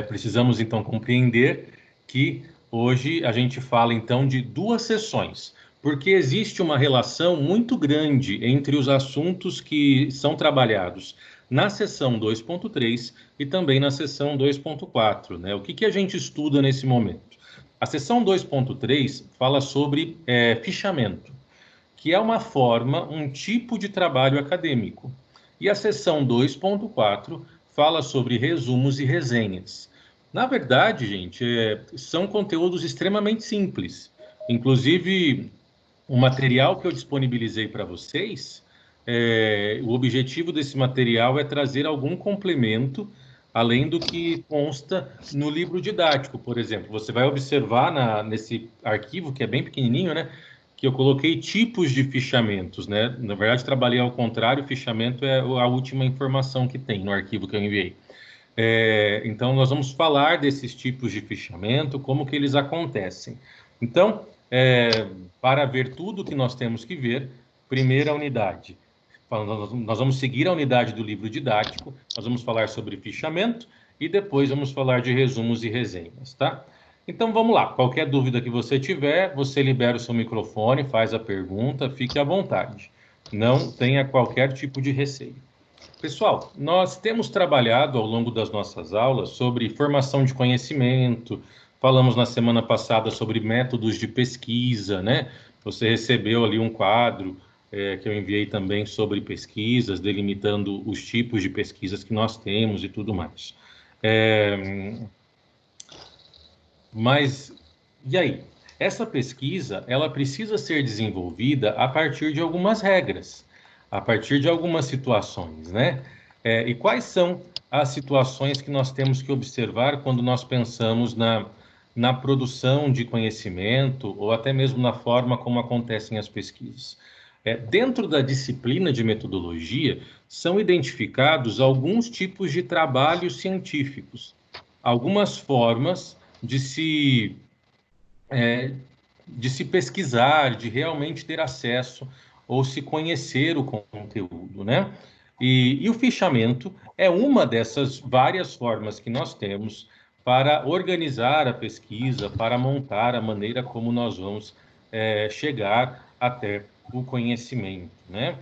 Precisamos, então, compreender que hoje a gente fala, então, de duas sessões, porque existe uma relação muito grande entre os assuntos que são trabalhados na sessão 2.3 e também na sessão 2.4, né? O que a gente estuda nesse momento? A sessão 2.3 fala sobre fichamento, que é uma forma, um tipo de trabalho acadêmico. E a sessão 2.4 fala sobre resumos e resenhas. Na verdade, gente, são conteúdos extremamente simples. Inclusive, o material que eu disponibilizei para vocês, o objetivo desse material é trazer algum complemento, além do que consta no livro didático, por exemplo. Você vai observar nesse arquivo, que é bem pequenininho, né? Que eu coloquei tipos de fichamentos, né? Na verdade, trabalhei ao contrário, o fichamento é a última informação que tem no arquivo que eu enviei. Então, nós vamos falar desses tipos de fichamento, como que eles acontecem. Então, para ver tudo que nós temos que ver, primeira unidade. Nós vamos seguir a unidade do livro didático, nós vamos falar sobre fichamento e depois vamos falar de resumos e resenhas, tá? Então, vamos lá. Qualquer dúvida que você tiver, você libera o seu microfone, faz a pergunta, fique à vontade. Não tenha qualquer tipo de receio. Pessoal, nós temos trabalhado ao longo das nossas aulas sobre formação de conhecimento, falamos na semana passada sobre métodos de pesquisa, né? Você recebeu ali um quadro que eu enviei também sobre pesquisas, delimitando os tipos de pesquisas que nós temos e tudo mais. Mas, e aí? Essa pesquisa, ela precisa ser desenvolvida a partir de algumas regras, a partir de algumas situações, né? E quais são as situações que nós temos que observar quando nós pensamos na produção de conhecimento ou até mesmo na forma como acontecem as pesquisas? Dentro da disciplina de metodologia, são identificados alguns tipos de trabalhos científicos, algumas formas de se, de se pesquisar, de realmente ter acesso ou se conhecer o conteúdo, né? E o fichamento é uma dessas várias formas que nós temos para organizar a pesquisa, para montar a maneira como nós vamos chegar até o conhecimento, né?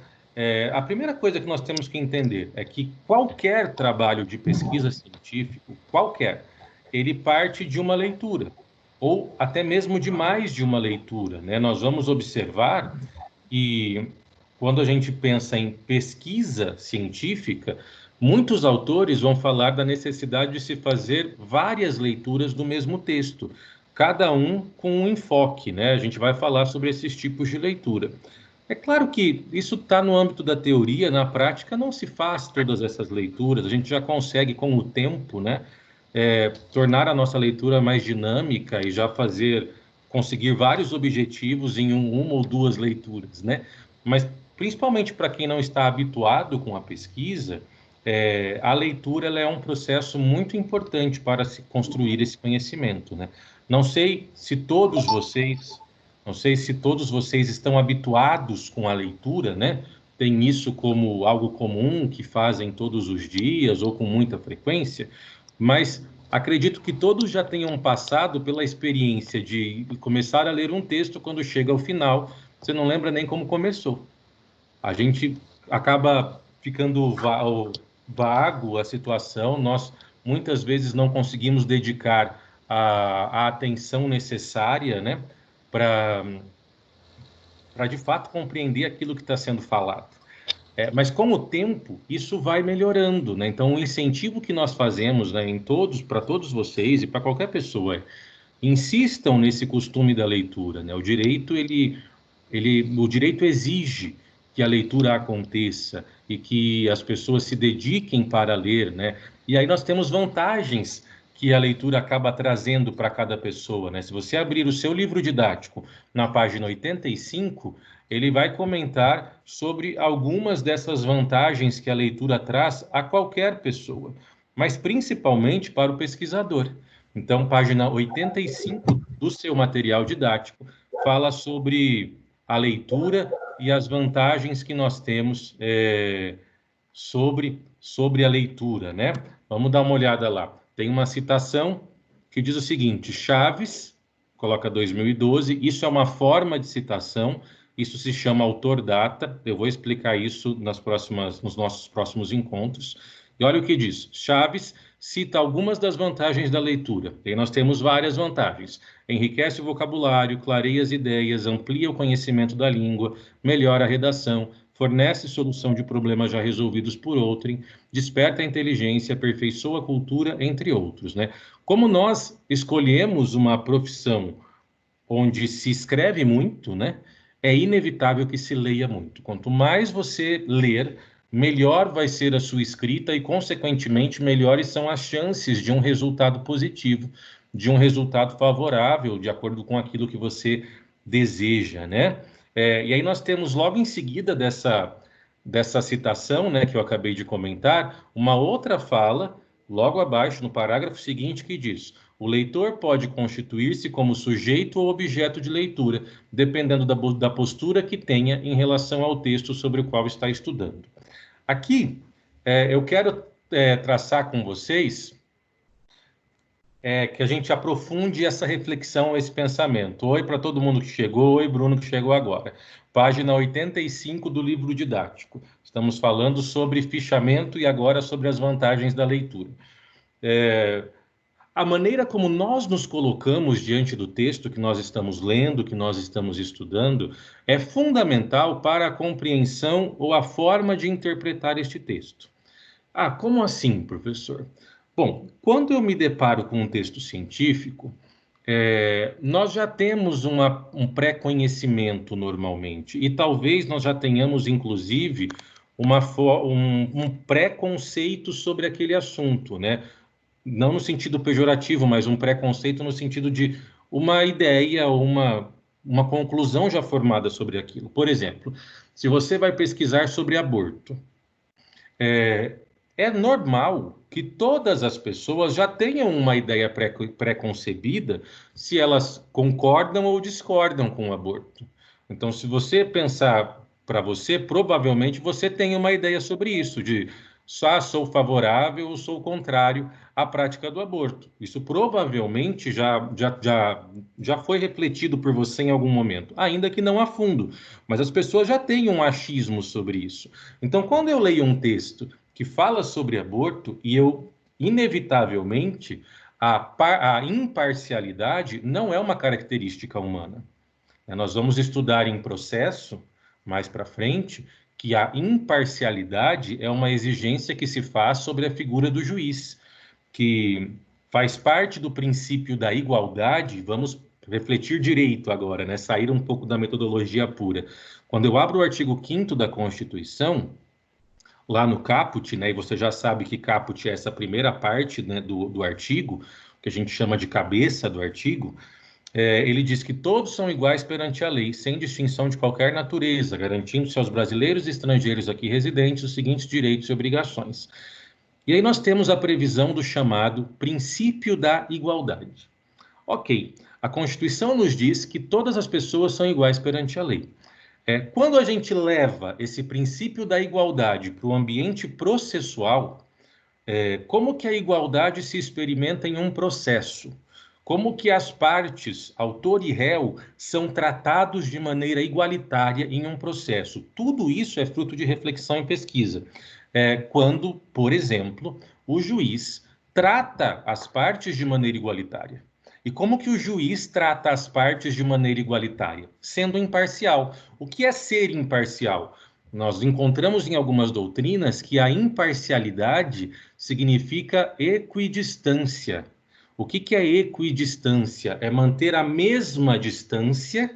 A primeira coisa que nós temos que entender é que qualquer trabalho de pesquisa científico, qualquer, ele parte de uma leitura, ou até mesmo de mais de uma leitura, né? Nós vamos observar que quando a gente pensa em pesquisa científica, muitos autores vão falar da necessidade de se fazer várias leituras do mesmo texto, cada um com um enfoque, né? A gente vai falar sobre esses tipos de leitura. É claro que isso está no âmbito da teoria, na prática não se faz todas essas leituras, a gente já consegue, com o tempo, né, tornar a nossa leitura mais dinâmica e já conseguir vários objetivos em uma ou duas leituras, né? Mas, principalmente para quem não está habituado com a pesquisa, a leitura ela é um processo muito importante para se construir esse conhecimento, né? Não sei se todos vocês não sei se todos vocês estão habituados com a leitura, né? Tem isso como algo comum que fazem todos os dias ou com muita frequência, mas acredito que todos já tenham passado pela experiência de começar a ler um texto quando chega ao final, você não lembra nem como começou. A gente acaba ficando vago a situação, nós muitas vezes não conseguimos dedicar a atenção necessária, né, para de fato compreender aquilo que está sendo falado. Mas com o tempo isso vai melhorando, né? Então o incentivo que nós fazemos, né, para todos vocês e para qualquer pessoa, insistam nesse costume da leitura, né? O direito exige que a leitura aconteça e que as pessoas se dediquem para ler, né? E aí nós temos vantagens que a leitura acaba trazendo para cada pessoa, né? Se você abrir o seu livro didático na página 85, ele vai comentar sobre algumas dessas vantagens que a leitura traz a qualquer pessoa, mas principalmente para o pesquisador. Então, página 85 do seu material didático fala sobre a leitura e as vantagens que nós temos sobre a leitura, né? Vamos dar uma olhada lá. tem uma citação que diz o seguinte: Chaves, coloca 2012, isso é uma forma de citação, isso se chama autor-data, eu vou explicar isso nos nossos próximos encontros. E olha o que diz: Chaves cita algumas das vantagens da leitura, e nós temos várias vantagens. Enriquece o vocabulário, clareia as ideias, amplia o conhecimento da língua, melhora a redação, fornece solução de problemas já resolvidos por outrem, desperta a inteligência, aperfeiçoa a cultura, entre outros, né? Como nós escolhemos uma profissão onde se escreve muito, né? É inevitável que se leia muito. Quanto mais você ler, melhor vai ser a sua escrita e, consequentemente, melhores são as chances de um resultado positivo, de um resultado favorável, de acordo com aquilo que você deseja, né? E aí nós temos logo em seguida dessa citação, né, que eu acabei de comentar, uma outra fala, logo abaixo, no parágrafo seguinte, que diz: o leitor pode constituir-se como sujeito ou objeto de leitura, dependendo da postura que tenha em relação ao texto sobre o qual está estudando. Aqui, eu quero traçar com vocês que a gente aprofunde essa reflexão, esse pensamento. Oi para todo mundo que chegou, oi Bruno que chegou agora. Página 85 do livro didático. Estamos falando sobre fichamento e agora sobre as vantagens da leitura. A maneira como nós nos colocamos diante do texto que nós estamos lendo, que nós estamos estudando, é fundamental para a compreensão ou a forma de interpretar este texto. Ah, como assim, professor? Bom, quando eu me deparo com um texto científico, nós já temos um pré-conhecimento normalmente, e talvez nós já tenhamos, inclusive, um pré-conceito sobre aquele assunto, né? Não no sentido pejorativo, mas um preconceito no sentido de uma ideia, uma conclusão já formada sobre aquilo. Por exemplo, se você vai pesquisar sobre aborto, é normal que todas as pessoas já tenham uma ideia pré-concebida se elas concordam ou discordam com o aborto. Então, se você pensar para você, provavelmente você tem uma ideia sobre isso, de só sou favorável ou sou contrário à prática do aborto. Isso provavelmente já foi refletido por você em algum momento, ainda que não a fundo, mas as pessoas já têm um achismo sobre isso. Então, quando eu leio um texto que fala sobre aborto, e eu, inevitavelmente, a imparcialidade não é uma característica humana. Nós vamos estudar em processo, mais para frente, que a imparcialidade é uma exigência que se faz sobre a figura do juiz, que faz parte do princípio da igualdade. Vamos refletir direito agora, né? Sair um pouco da metodologia pura. Quando eu abro o artigo 5º da Constituição, lá no caput, né, e você já sabe que caput é essa primeira parte, né, do artigo, que a gente chama de cabeça do artigo, ele diz que todos são iguais perante a lei, sem distinção de qualquer natureza, garantindo-se aos brasileiros e estrangeiros aqui residentes os seguintes direitos e obrigações. E aí nós temos a previsão do chamado princípio da igualdade. Ok, a Constituição nos diz que todas as pessoas são iguais perante a lei. Quando a gente leva esse princípio da igualdade para o ambiente processual, como que a igualdade se experimenta em um processo? Como que as partes, autor e réu, são tratados de maneira igualitária em um processo? Tudo isso é fruto de reflexão e pesquisa. Quando, por exemplo, o juiz trata as partes de maneira igualitária. E como que o juiz trata as partes de maneira igualitária? Sendo imparcial. O que é ser imparcial? Nós encontramos em algumas doutrinas que a imparcialidade significa equidistância. O que é equidistância? É manter a mesma distância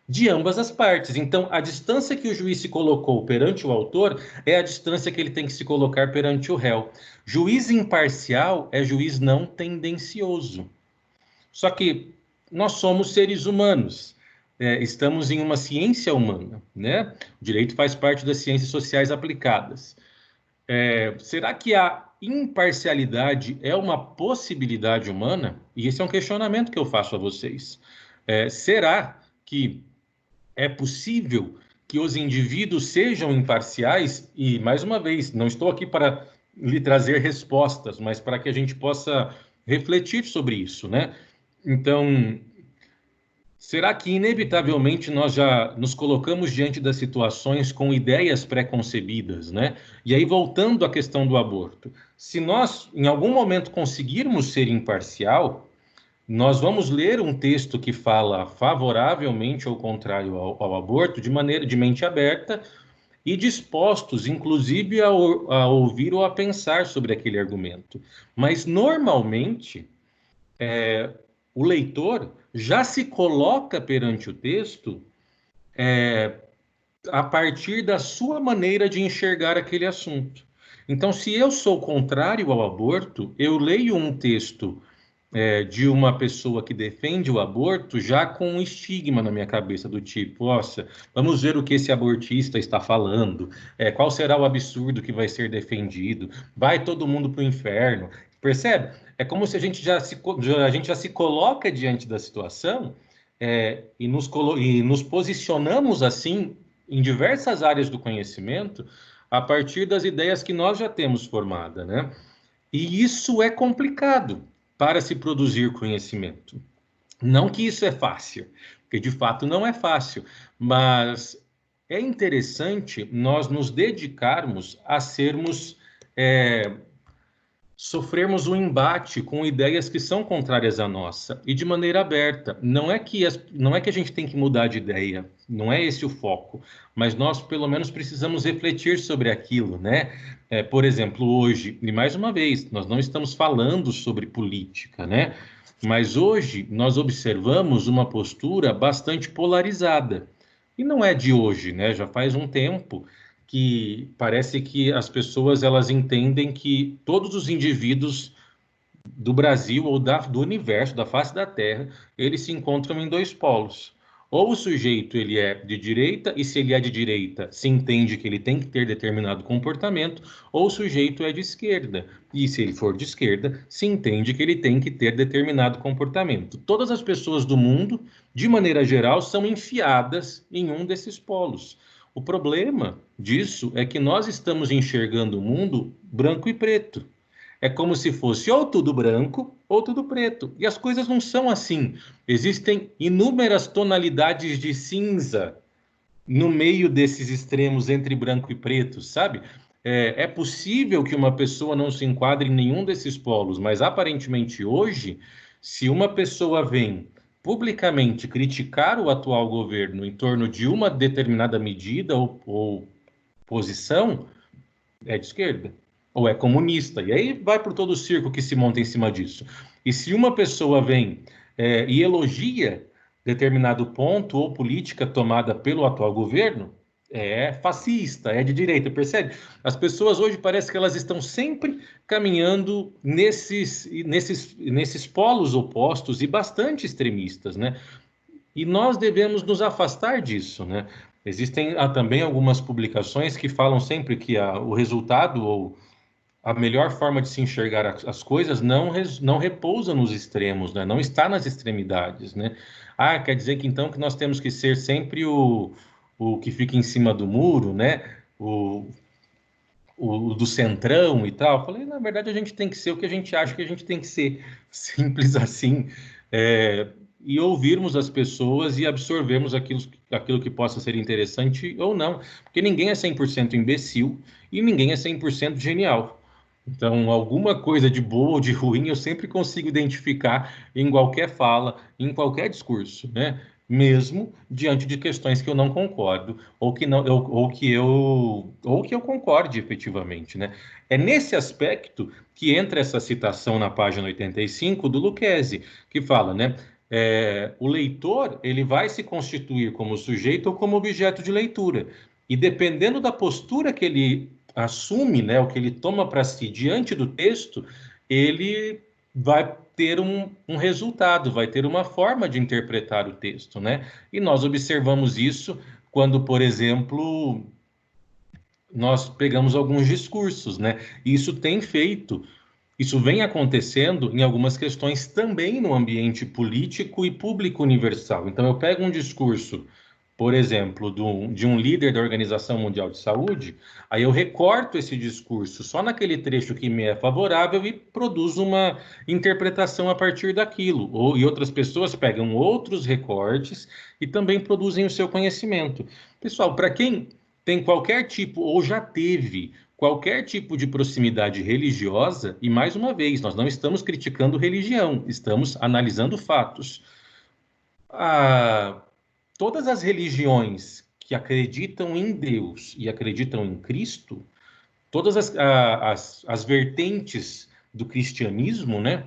de ambas as partes. Então, a distância que o juiz se colocou perante o autor é a distância que ele tem que se colocar perante o réu. Juiz imparcial é juiz não tendencioso. Só que nós somos seres humanos, estamos em uma ciência humana, né? O direito faz parte das ciências sociais aplicadas. Será que a imparcialidade é uma possibilidade humana? E esse é um questionamento que eu faço a vocês. Será que é possível que os indivíduos sejam imparciais? E, mais uma vez, não estou aqui para lhe trazer respostas, mas para que a gente possa refletir sobre isso, né? Então, será que inevitavelmente nós já nos colocamos diante das situações com ideias pré-concebidas, né? E aí, voltando à questão do aborto, se nós, em algum momento, conseguirmos ser imparcial, nós vamos ler um texto que fala favoravelmente ou contrário ao aborto de mente aberta e dispostos, inclusive, a ouvir ou a pensar sobre aquele argumento. Mas, normalmente, o leitor já se coloca perante o texto a partir da sua maneira de enxergar aquele assunto. Então, se eu sou contrário ao aborto, eu leio um texto de uma pessoa que defende o aborto já com um estigma na minha cabeça, do tipo, nossa, vamos ver o que esse abortista está falando, qual será o absurdo que vai ser defendido, vai todo mundo para o inferno, percebe? É como se a gente a gente já se coloca diante da situação e nos posicionamos assim em diversas áreas do conhecimento a partir das ideias que nós já temos formada, né? E isso é complicado para se produzir conhecimento. Não que isso é fácil, porque de fato não é fácil, mas é interessante nós nos dedicarmos a sofrermos um embate com ideias que são contrárias à nossa, e de maneira aberta. Não é que a gente tem que mudar de ideia, não é esse o foco, mas nós, pelo menos, precisamos refletir sobre aquilo, né? Por exemplo, hoje, e mais uma vez, nós não estamos falando sobre política, né? Mas hoje nós observamos uma postura bastante polarizada. E não é de hoje, né? Já faz um tempo que parece que as pessoas elas entendem que todos os indivíduos do Brasil ou do universo, da face da Terra, eles se encontram em dois polos. Ou o sujeito ele é de direita, e se ele é de direita, se entende que ele tem que ter determinado comportamento, ou o sujeito é de esquerda, e se ele for de esquerda, se entende que ele tem que ter determinado comportamento. Todas as pessoas do mundo, de maneira geral, são enfiadas em um desses polos. O problema disso é que nós estamos enxergando o mundo branco e preto. É como se fosse ou tudo branco ou tudo preto. E as coisas não são assim. Existem inúmeras tonalidades de cinza no meio desses extremos entre branco e preto, sabe? É possível que uma pessoa não se enquadre em nenhum desses polos, mas aparentemente hoje, se uma pessoa vem publicamente criticar o atual governo em torno de uma determinada medida ou posição, é de esquerda ou é comunista. E aí vai por todo o circo que se monta em cima disso. E se uma pessoa vem e elogia determinado ponto ou política tomada pelo atual governo, é fascista, é de direita, percebe? As pessoas hoje parece que elas estão sempre caminhando nesses polos opostos e bastante extremistas, né? E nós devemos nos afastar disso, né? Existem também algumas publicações que falam sempre que o resultado ou a melhor forma de se enxergar as coisas não repousa nos extremos, né? Não está nas extremidades, né? Ah, quer dizer que então que nós temos que ser sempre o que fica em cima do muro, né? O do centrão e tal. Eu falei, na verdade, a gente tem que ser o que a gente acha que a gente tem que ser. Simples assim. E ouvirmos as pessoas e absorvermos aquilo que possa ser interessante ou não. Porque ninguém é 100% imbecil e ninguém é 100% genial. Então, alguma coisa de boa ou de ruim eu sempre consigo identificar em qualquer fala, em qualquer discurso, né? Mesmo diante de questões que eu não concordo ou que eu concorde efetivamente, né? É nesse aspecto que entra essa citação na página 85 do Lucchesi, que fala, né? O leitor ele vai se constituir como sujeito ou como objeto de leitura. E dependendo da postura que ele assume, né, o que ele toma para si diante do texto, ele vai ter um resultado, vai ter uma forma de interpretar o texto, né? E nós observamos isso quando, por exemplo, nós pegamos alguns discursos, né? Isso vem acontecendo em algumas questões também no ambiente político e público universal. Então, eu pego um discurso por exemplo, de um líder da Organização Mundial de Saúde, aí eu recorto esse discurso só naquele trecho que me é favorável e produzo uma interpretação a partir daquilo. E outras pessoas pegam outros recortes e também produzem o seu conhecimento. Pessoal, para quem tem qualquer tipo ou já teve qualquer tipo de proximidade religiosa, e mais uma vez, nós não estamos criticando religião, estamos analisando fatos. Ah, todas as religiões que acreditam em Deus e acreditam em Cristo, todas as vertentes do cristianismo, né,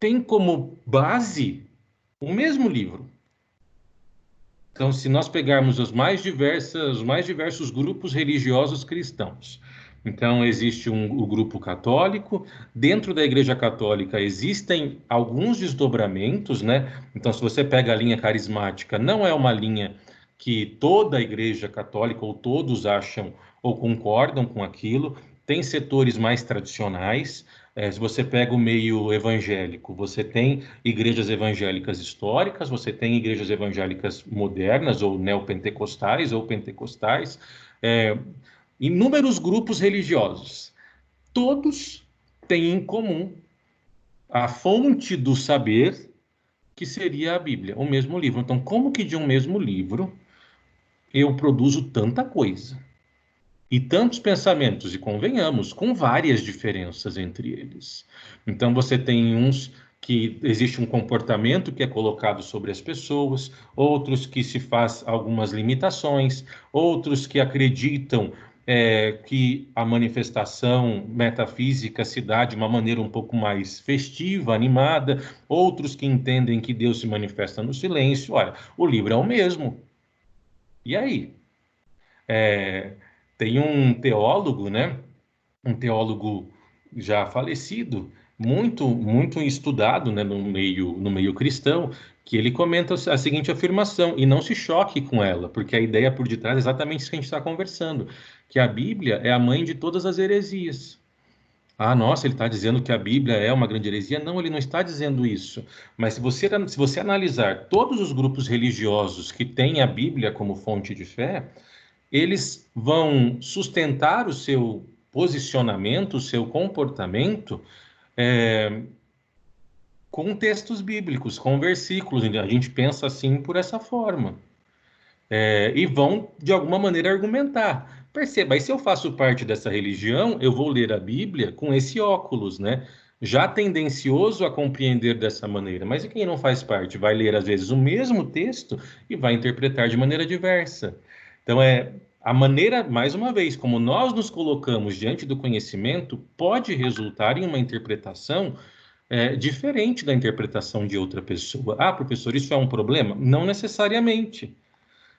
têm como base o mesmo livro. Então, se nós pegarmos os mais diversos grupos religiosos cristãos, então existe o grupo católico, dentro da Igreja Católica existem alguns desdobramentos, né? Então, se você pega a linha carismática, não é uma linha que toda a Igreja Católica ou todos acham ou concordam com aquilo, tem setores mais tradicionais. Se você pega o meio evangélico, você tem igrejas evangélicas históricas, você tem igrejas evangélicas modernas, ou neopentecostais, ou pentecostais, é, inúmeros grupos religiosos. Todos têm em comum a fonte do saber, que seria a Bíblia, o mesmo livro. Então, como que de um mesmo livro eu produzo tanta coisa? E tantos pensamentos, e convenhamos, com várias diferenças entre eles. Então, você tem uns que existe um comportamento que é colocado sobre as pessoas, outros que se faz algumas limitações, outros que acreditam que a manifestação metafísica se dá de uma maneira um pouco mais festiva, animada, outros que entendem que Deus se manifesta no silêncio. Olha, o livro é o mesmo. E aí? É, tem um teólogo, né? Um teólogo já falecido, muito estudado, né, no meio cristão, que ele comenta a seguinte afirmação, e não se choque com ela, porque a ideia por detrás é exatamente isso que a gente está conversando, que a Bíblia é a mãe de todas as heresias. Ah, nossa, ele está dizendo que a Bíblia é uma grande heresia? Não, ele não está dizendo isso. Mas se você analisar todos os grupos religiosos que têm a Bíblia como fonte de fé, eles vão sustentar o seu posicionamento, o seu comportamento com textos bíblicos, com versículos. A gente pensa assim por essa forma. E vão, de alguma maneira, argumentar. Perceba, aí se eu faço parte dessa religião, eu vou ler a Bíblia com esse óculos, né? Já tendencioso a compreender dessa maneira. Mas e quem não faz parte? Vai ler, às vezes, o mesmo texto e vai interpretar de maneira diversa. Então, a maneira, mais uma vez, como nós nos colocamos diante do conhecimento, pode resultar em uma interpretação diferente da interpretação de outra pessoa. Ah, professor, isso é um problema? Não necessariamente.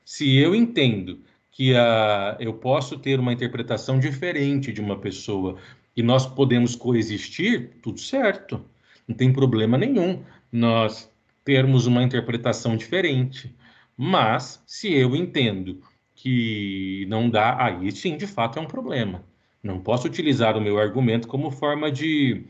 Se eu entendo que eu posso ter uma interpretação diferente de uma pessoa e nós podemos coexistir, tudo certo. Não tem problema nenhum nós termos uma interpretação diferente. Mas, se eu entendo que não dá, aí sim, de fato, é um problema. Não posso utilizar o meu argumento como forma de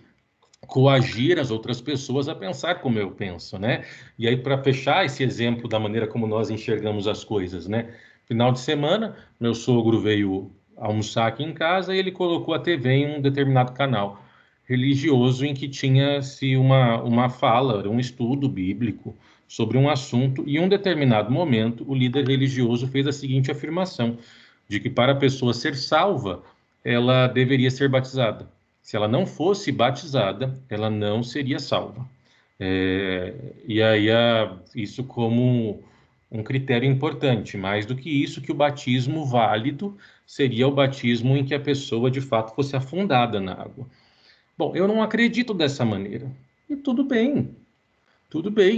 coagir as outras pessoas a pensar como eu penso, né? E aí, para fechar esse exemplo da maneira como nós enxergamos as coisas, né? Final de semana, meu sogro veio almoçar aqui em casa e ele colocou a TV em um determinado canal religioso em que tinha-se uma fala, um estudo bíblico sobre um assunto, e em um determinado momento o líder religioso fez a seguinte afirmação, de que para a pessoa ser salva, ela deveria ser batizada. Se ela não fosse batizada, ela não seria salva. E aí, isso como um critério importante, mais do que isso, que o batismo válido seria o batismo em que a pessoa de fato fosse afundada na água. Bom, eu não acredito dessa maneira. E tudo bem,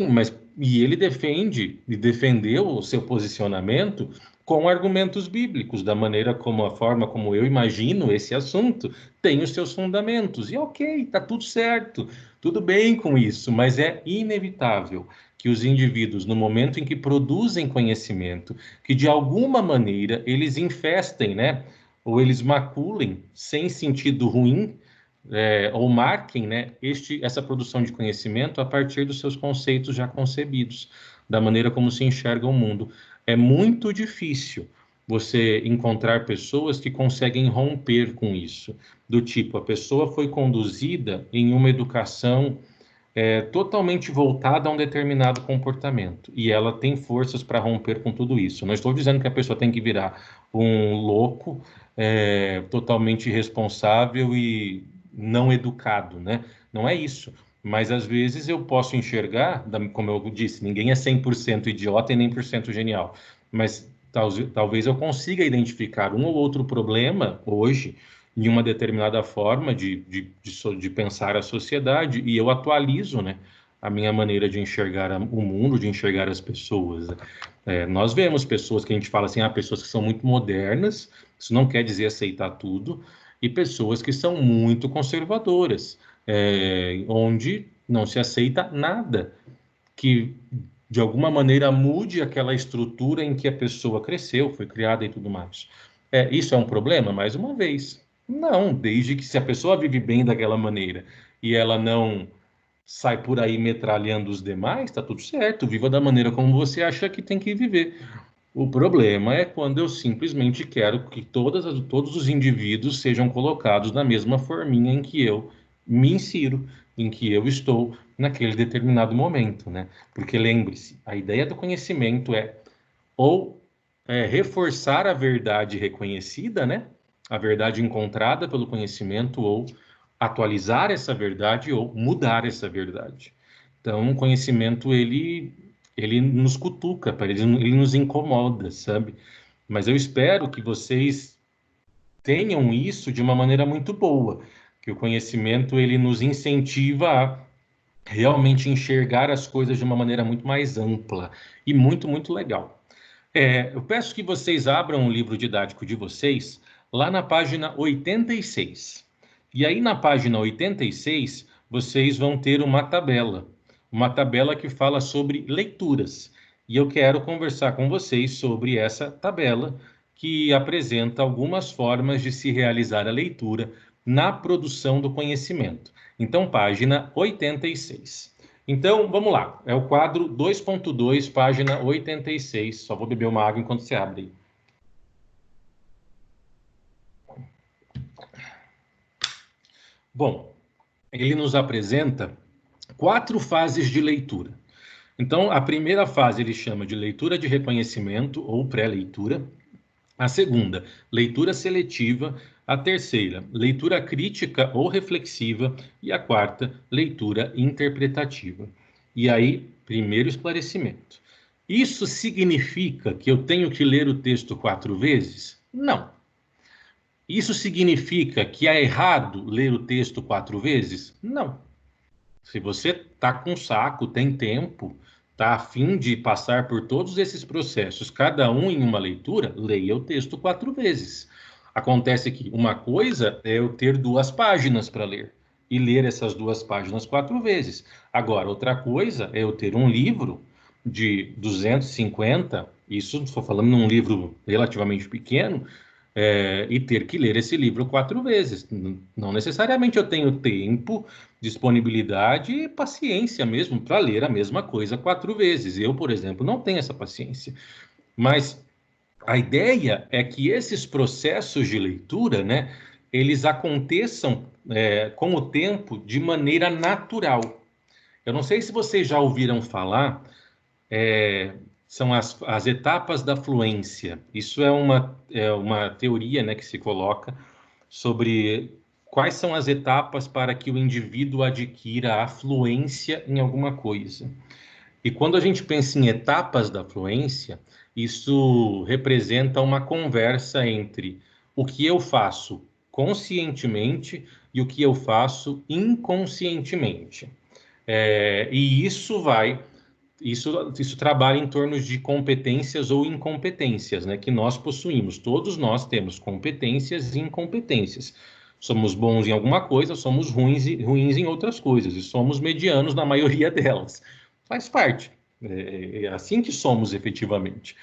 mas e ele defende e defendeu o seu posicionamento com argumentos bíblicos, da maneira como a forma como eu imagino esse assunto tem os seus fundamentos. E ok, tá tudo certo, tudo bem com isso, mas é inevitável que os indivíduos, no momento em que produzem conhecimento, que de alguma maneira eles infestem, né, ou eles maculem, sem sentido ruim, ou marquem, né, essa produção de conhecimento a partir dos seus conceitos já concebidos, da maneira como se enxerga o mundo. É muito difícil você encontrar pessoas que conseguem romper com isso. Do tipo, a pessoa foi conduzida em uma educação totalmente voltada a um determinado comportamento. E ela tem forças para romper com tudo isso. Não estou dizendo que a pessoa tem que virar um louco, totalmente irresponsável e não educado, né? Não é isso. Mas às vezes eu posso enxergar, como eu disse, ninguém é 100% idiota e nem por cento genial. Mas talvez eu consiga identificar um ou outro problema hoje em uma determinada forma de pensar a sociedade, e eu atualizo, né, a minha maneira de enxergar o mundo, de enxergar as pessoas. Nós vemos pessoas que a gente fala assim, pessoas que são muito modernas, isso não quer dizer aceitar tudo, e pessoas que são muito conservadoras, onde não se aceita nada que de alguma maneira mude aquela estrutura em que a pessoa cresceu, foi criada e tudo mais. Isso é um problema? Mais uma vez, não, desde que se a pessoa vive bem daquela maneira e ela não sai por aí metralhando os demais, tá tudo certo, viva da maneira como você acha que tem que viver. O problema é quando eu simplesmente quero que todos os indivíduos sejam colocados na mesma forminha em que eu me insiro, em que eu estou naquele determinado momento, né? Porque lembre-se, a ideia do conhecimento ou reforçar a verdade reconhecida, né? A verdade encontrada pelo conhecimento, ou atualizar essa verdade, ou mudar essa verdade. Então, o conhecimento, ele nos cutuca, ele nos incomoda, sabe? Mas eu espero que vocês tenham isso de uma maneira muito boa, que o conhecimento, ele nos incentiva a realmente enxergar as coisas de uma maneira muito mais ampla e muito, muito legal. Eu peço que vocês abram o livro didático de vocês lá na página 86. E aí, na página 86, vocês vão ter uma tabela que fala sobre leituras. E eu quero conversar com vocês sobre essa tabela, que apresenta algumas formas de se realizar a leitura na produção do conhecimento. Então, página 86. Então, vamos lá. É o quadro 2.2, página 86. Só vou beber uma água enquanto você abre aí. Bom, ele nos apresenta 4 fases de leitura. Então, a primeira fase ele chama de leitura de reconhecimento ou pré-leitura. A segunda, leitura seletiva. A terceira, leitura crítica ou reflexiva. E a quarta, leitura interpretativa. E aí, primeiro esclarecimento. Isso significa que eu tenho que ler o texto 4 vezes? Não. Isso significa que é errado ler o texto 4 vezes? Não. Se você está com saco, tem tempo, está a fim de passar por todos esses processos, cada um em uma leitura, leia o texto 4 vezes. Acontece que uma coisa é eu ter 2 páginas para ler e ler essas 2 páginas 4 vezes. Agora, outra coisa é eu ter um livro de 250, isso estou falando num livro relativamente pequeno, e ter que ler esse livro 4 vezes. Não necessariamente eu tenho tempo, disponibilidade e paciência mesmo para ler a mesma coisa 4 vezes. Eu, por exemplo, não tenho essa paciência. Mas a ideia é que esses processos de leitura, né, eles aconteçam com o tempo de maneira natural. Eu não sei se vocês já ouviram falar, são as etapas da fluência. Isso é uma teoria, né, que se coloca sobre quais são as etapas para que o indivíduo adquira a fluência em alguma coisa. E quando a gente pensa em etapas da fluência, isso representa uma conversa entre o que eu faço conscientemente e o que eu faço inconscientemente. E isso trabalha em torno de competências ou incompetências, né, que nós possuímos. Todos nós temos competências e incompetências. Somos bons em alguma coisa, somos ruins em outras coisas, e somos medianos na maioria delas. Faz parte. É assim que somos efetivamente.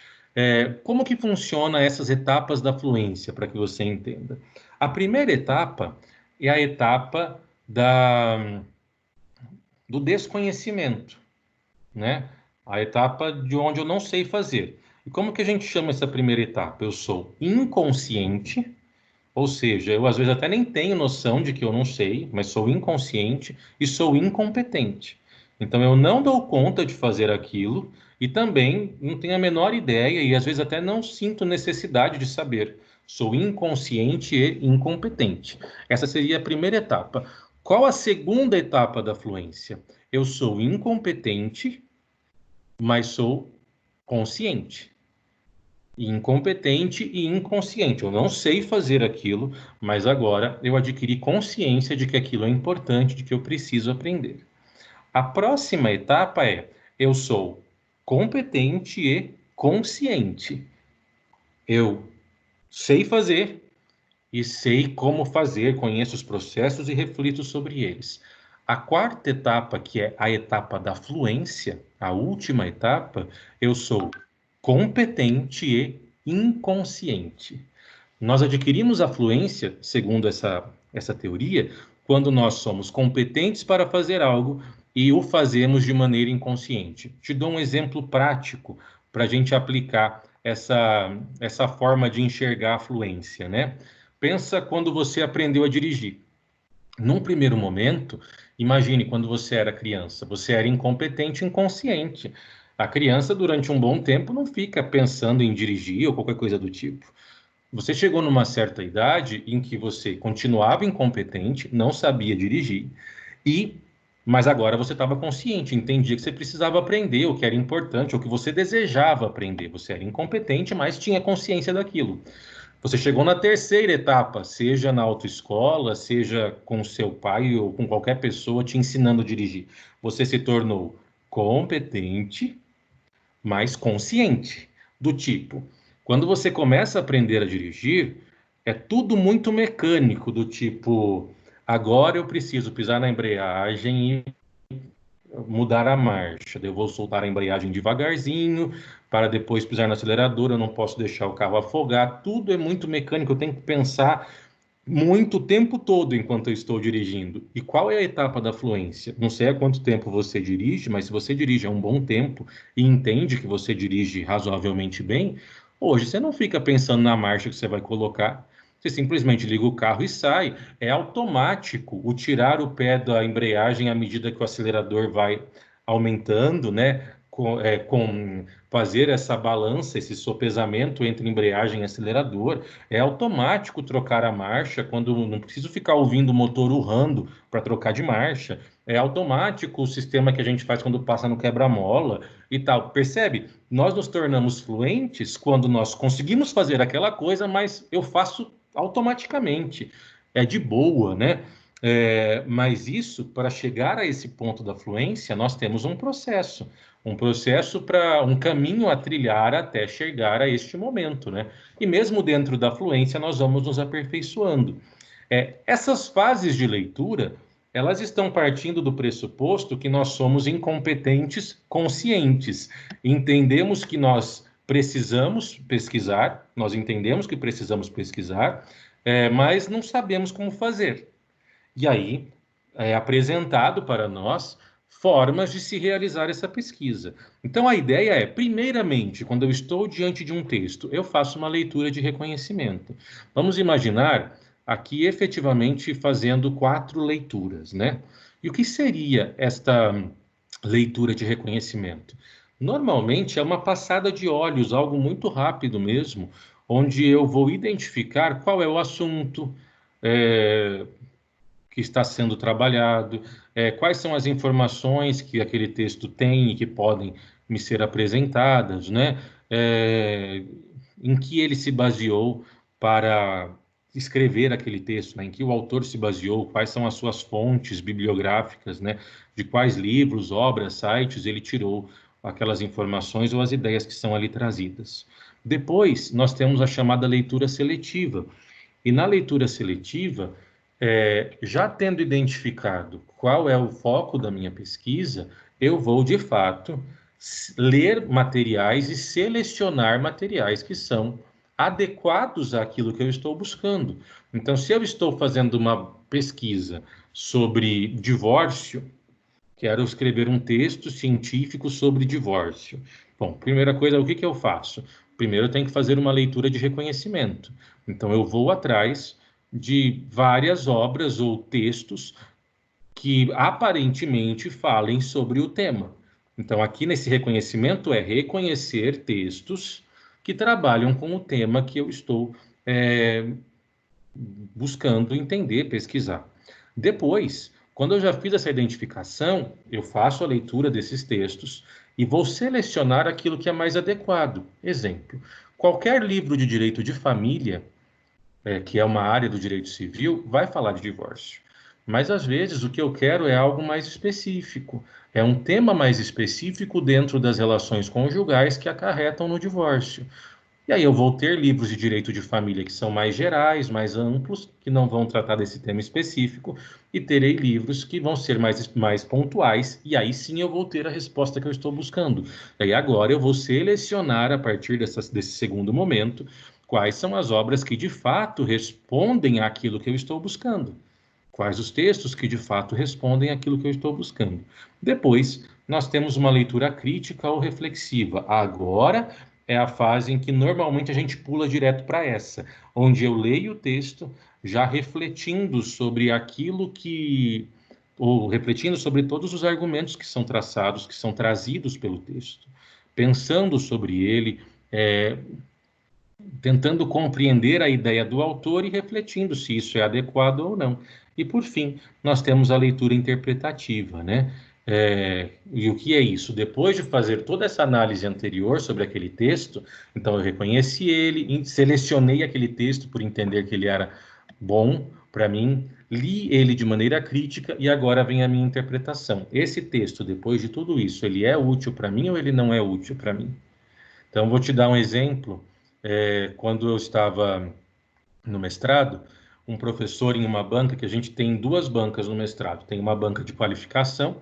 Como que funciona essas etapas da fluência, para que você entenda? A primeira etapa é a etapa do desconhecimento, né? A etapa de onde eu não sei fazer. E como que a gente chama essa primeira etapa? Eu sou inconsciente, ou seja, eu às vezes até nem tenho noção de que eu não sei, mas sou inconsciente e sou incompetente. Então eu não dou conta de fazer aquilo e também não tenho a menor ideia e às vezes até não sinto necessidade de saber. Sou inconsciente e incompetente. Essa seria a primeira etapa. Qual a segunda etapa da fluência? Eu sou incompetente, mas sou consciente. Incompetente e inconsciente. Eu não sei fazer aquilo, mas agora eu adquiri consciência de que aquilo é importante, de que eu preciso aprender. A próxima etapa é: eu sou competente e consciente. Eu sei fazer e sei como fazer, conheço os processos e reflito sobre eles. A quarta etapa, que é a etapa da fluência, a última etapa, eu sou competente e inconsciente. Nós adquirimos a fluência, segundo essa teoria, quando nós somos competentes para fazer algo e o fazemos de maneira inconsciente. Te dou um exemplo prático para a gente aplicar essa forma de enxergar a fluência, né? Pensa quando você aprendeu a dirigir. Num primeiro momento, imagine quando você era criança, você era incompetente e inconsciente. A criança, durante um bom tempo, não fica pensando em dirigir ou qualquer coisa do tipo. Você chegou numa certa idade em que você continuava incompetente, não sabia dirigir, e mas agora você estava consciente, entendia que você precisava aprender, o que era importante, o que você desejava aprender. Você era incompetente, mas tinha consciência daquilo. Você chegou na terceira etapa, seja na autoescola, seja com seu pai ou com qualquer pessoa te ensinando a dirigir. Você se tornou competente, mas consciente. Do tipo, quando você começa a aprender a dirigir, é tudo muito mecânico, do tipo, agora eu preciso pisar na embreagem e mudar a marcha. Eu vou soltar a embreagem devagarzinho, para depois pisar no acelerador, eu não posso deixar o carro afogar. Tudo é muito mecânico, eu tenho que pensar muito o tempo todo enquanto eu estou dirigindo. E qual é a etapa da fluência? Não sei há quanto tempo você dirige, mas se você dirige há um bom tempo e entende que você dirige razoavelmente bem, hoje você não fica pensando na marcha que você vai colocar. Você simplesmente liga o carro e sai. É automático o tirar o pé da embreagem à medida que o acelerador vai aumentando, né? Com fazer essa balança, esse sopesamento entre embreagem e acelerador. É automático trocar a marcha quando não preciso ficar ouvindo o motor urrando para trocar de marcha. É automático o sistema que a gente faz quando passa no quebra-mola e tal. Percebe? Nós nos tornamos fluentes quando nós conseguimos fazer aquela coisa, mas eu faço automaticamente. É de boa, né? Mas isso, para chegar a esse ponto da fluência, nós temos um processo para um caminho a trilhar até chegar a este momento, né? E mesmo dentro da fluência, nós vamos nos aperfeiçoando. Essas fases de leitura, elas estão partindo do pressuposto que nós somos incompetentes conscientes. Entendemos que nós precisamos pesquisar, nós entendemos que precisamos pesquisar, mas não sabemos como fazer. E aí é apresentado para nós formas de se realizar essa pesquisa. Então a ideia é, primeiramente, quando eu estou diante de um texto, eu faço uma leitura de reconhecimento. Vamos imaginar aqui efetivamente fazendo 4 leituras, né? E o que seria esta leitura de reconhecimento? Normalmente é uma passada de olhos, algo muito rápido mesmo, onde eu vou identificar qual é o assunto, é, que está sendo trabalhado, quais são as informações que aquele texto tem e que podem me ser apresentadas, né? Em que ele se baseou para escrever aquele texto, né? Em que o autor se baseou, quais são as suas fontes bibliográficas, né? De quais livros, obras, sites ele tirou aquelas informações ou as ideias que são ali trazidas. Depois, nós temos a chamada leitura seletiva. E na leitura seletiva, já tendo identificado qual é o foco da minha pesquisa, eu vou, de fato, ler materiais e selecionar materiais que são adequados àquilo que eu estou buscando. Então, se eu estou fazendo uma pesquisa sobre divórcio, Quero escrever um texto científico sobre divórcio. Bom, primeira coisa, o que que eu faço? Primeiro, eu tenho que fazer uma leitura de reconhecimento. Então, eu vou atrás de várias obras ou textos que aparentemente falem sobre o tema. Então, aqui nesse reconhecimento é reconhecer textos que trabalham com o tema que eu estou buscando entender, pesquisar. Depois, quando eu já fiz essa identificação, eu faço a leitura desses textos e vou selecionar aquilo que é mais adequado. Exemplo: qualquer livro de direito de família, que é uma área do direito civil, vai falar de divórcio. Mas às vezes o que eu quero é algo mais específico, é um tema mais específico dentro das relações conjugais que acarretam no divórcio. E aí eu vou ter livros de direito de família que são mais gerais, mais amplos, que não vão tratar desse tema específico, e terei livros que vão ser mais pontuais, e aí sim eu vou ter a resposta que eu estou buscando. E aí agora eu vou selecionar, a partir desse segundo momento, quais são as obras que de fato respondem àquilo que eu estou buscando. Quais os textos que de fato respondem àquilo que eu estou buscando. Depois, nós temos uma leitura crítica ou reflexiva. Agora é a fase em que normalmente a gente pula direto para essa, onde eu leio o texto já refletindo sobre aquilo que, ou refletindo sobre todos os argumentos que são traçados, que são trazidos pelo texto, pensando sobre ele, é, tentando compreender a ideia do autor e refletindo se isso é adequado ou não. E, por fim, nós temos a leitura interpretativa, né? E o que é isso? Depois de fazer toda essa análise anterior sobre aquele texto, então eu reconheci ele, selecionei aquele texto por entender que ele era bom para mim, li ele de maneira crítica e agora vem a minha interpretação. Esse texto, depois de tudo isso, ele é útil para mim ou ele não é útil para mim? Então, vou te dar um exemplo. Quando eu estava no mestrado, um professor em uma banca, que a gente tem duas bancas no mestrado. Tem uma banca de qualificação,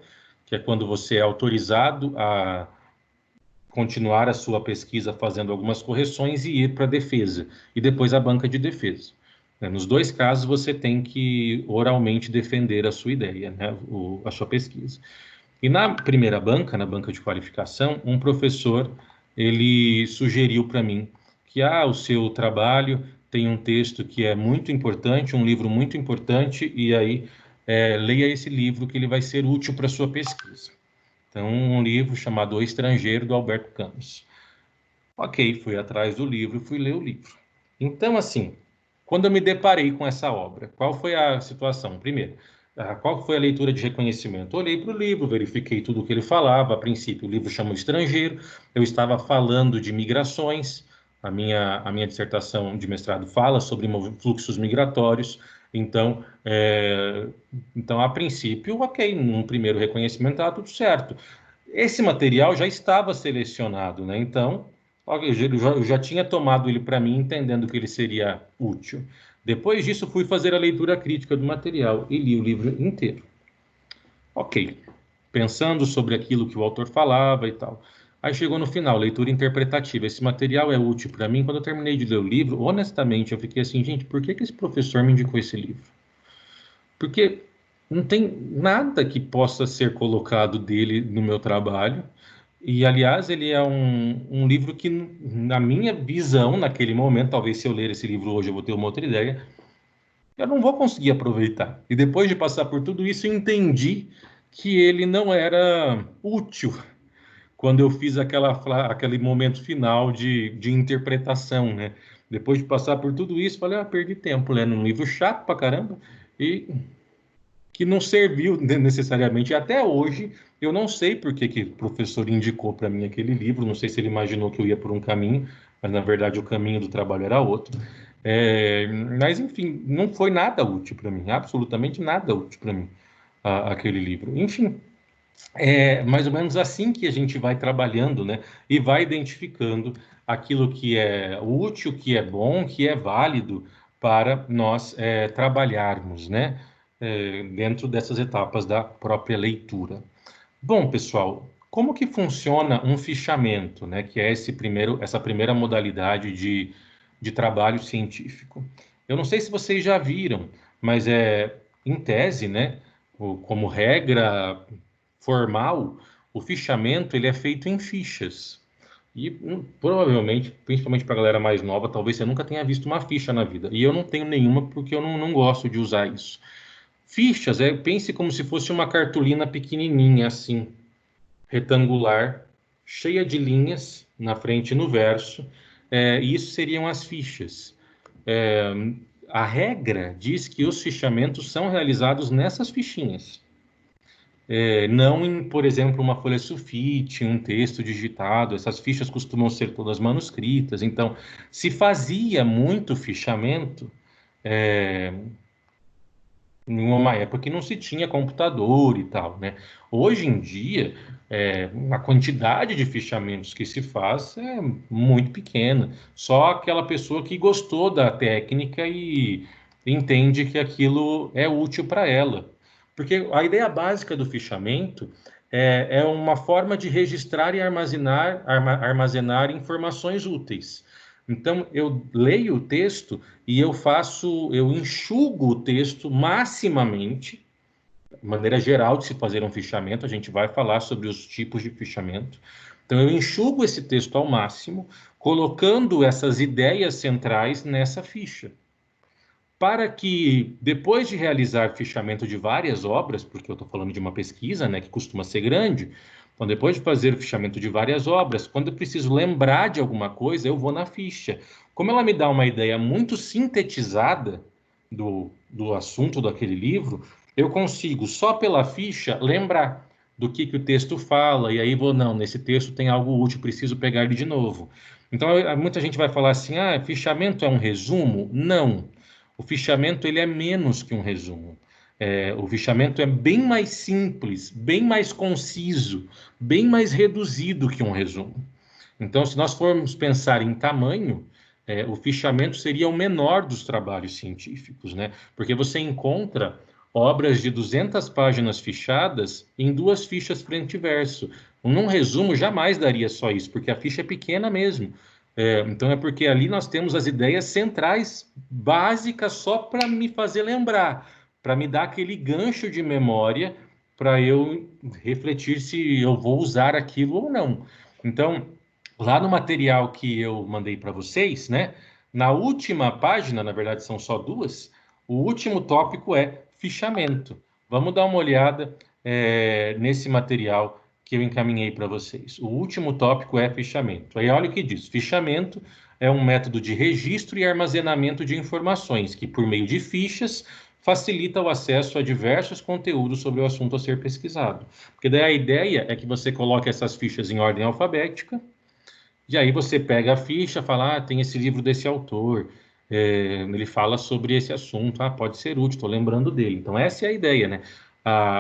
que é quando você é autorizado a continuar a sua pesquisa fazendo algumas correções e ir para a defesa. E depois a banca de defesa. Nos dois casos, você tem que oralmente defender a sua ideia, né? A sua pesquisa. E na primeira banca, na banca de qualificação, um professor, ele sugeriu para mim que o seu trabalho tem um texto que é muito importante, um livro muito importante, e aí leia esse livro que ele vai ser útil para a sua pesquisa. Então, um livro chamado O Estrangeiro, do Alberto Camus. Ok, fui atrás do livro, fui ler o livro. Então, assim, quando eu me deparei com essa obra, qual foi a situação? Primeiro, qual foi a leitura de reconhecimento? Olhei para o livro, verifiquei tudo o que ele falava. A princípio, o livro chama O Estrangeiro. Eu estava falando de migrações. A minha dissertação de mestrado fala sobre fluxos migratórios. Então, a princípio, ok, num primeiro reconhecimento estava tudo certo. Esse material já estava selecionado, né? Então, eu já tinha tomado ele para mim, entendendo que ele seria útil. Depois disso, fui fazer a leitura crítica do material e li o livro inteiro. Ok, pensando sobre aquilo que o autor falava e tal. Aí chegou no final, leitura interpretativa. Esse material é útil para mim. Quando eu terminei de ler o livro, honestamente, eu fiquei assim, gente, por que esse professor me indicou esse livro? Porque não tem nada que possa ser colocado dele no meu trabalho. E, aliás, ele é um livro que, na minha visão, naquele momento, talvez se eu ler esse livro hoje eu vou ter uma outra ideia, eu não vou conseguir aproveitar. E depois de passar por tudo isso, eu entendi que ele não era útil quando eu fiz aquele momento final de interpretação, né? Depois de passar por tudo isso, falei, perdi tempo lendo um livro chato pra caramba e que não serviu necessariamente. E até hoje, eu não sei por que o professor indicou para mim aquele livro, não sei se ele imaginou que eu ia por um caminho, mas na verdade o caminho do trabalho era outro. Mas, enfim, não foi nada útil para mim, absolutamente nada útil para mim, aquele livro. Enfim, é mais ou menos assim que a gente vai trabalhando, né? E vai identificando aquilo que é útil, que é bom, que é válido para nós trabalharmos, né? Dentro dessas etapas da própria leitura. Bom, pessoal, como que funciona um fichamento, né? Que é essa primeira modalidade de trabalho científico. Eu não sei se vocês já viram, mas em tese, né? Como regra formal, o fichamento ele é feito em fichas. E provavelmente, principalmente para a galera mais nova, talvez você nunca tenha visto uma ficha na vida. E eu não tenho nenhuma porque eu não gosto de usar isso. Fichas, pense como se fosse uma cartolina pequenininha, assim, retangular, cheia de linhas na frente e no verso. E isso seriam as fichas. A regra diz que os fichamentos são realizados nessas fichinhas. Não em, por exemplo, uma folha sulfite, um texto digitado. Essas fichas costumam ser todas manuscritas. Então, se fazia muito fichamento em uma época que não se tinha computador e tal, né? Hoje em dia, a quantidade de fichamentos que se faz é muito pequena. Só aquela pessoa que gostou da técnica e entende que aquilo é útil para ela. Porque a ideia básica do fichamento é uma forma de registrar e armazenar informações úteis. Então, eu leio o texto e eu enxugo o texto maximamente, de maneira geral de se fazer um fichamento, a gente vai falar sobre os tipos de fichamento. Então, eu enxugo esse texto ao máximo, colocando essas ideias centrais nessa ficha. Para que, depois de realizar fichamento de várias obras, porque eu estou falando de uma pesquisa, né, que costuma ser grande, então, depois de fazer o fichamento de várias obras, quando eu preciso lembrar de alguma coisa, eu vou na ficha. Como ela me dá uma ideia muito sintetizada do assunto daquele livro, eu consigo, só pela ficha, lembrar do que o texto fala, e aí vou, não, nesse texto tem algo útil, preciso pegar ele de novo. Então, muita gente vai falar assim, fichamento é um resumo? Não. O fichamento ele é menos que um resumo. O fichamento é bem mais simples, bem mais conciso, bem mais reduzido que um resumo. Então, se nós formos pensar em tamanho, o fichamento seria o menor dos trabalhos científicos, né? Porque você encontra obras de 200 páginas fichadas em 2 fichas frente e verso. Num resumo, jamais daria só isso, porque a ficha é pequena mesmo. Então, é porque ali nós temos as ideias centrais, básicas, só para me fazer lembrar, para me dar aquele gancho de memória, para eu refletir se eu vou usar aquilo ou não. Então, lá no material que eu mandei para vocês, né? Na última página, na verdade são só 2, o último tópico é fichamento. Vamos dar uma olhada nesse material que eu encaminhei para vocês. O último tópico é fichamento. Aí olha o que diz: fichamento é um método de registro e armazenamento de informações que, por meio de fichas, facilita o acesso a diversos conteúdos sobre o assunto a ser pesquisado. Porque daí a ideia é que você coloque essas fichas em ordem alfabética, e aí você pega a ficha, fala, tem esse livro desse autor, ele fala sobre esse assunto, pode ser útil, estou lembrando dele. Então essa é a ideia, né?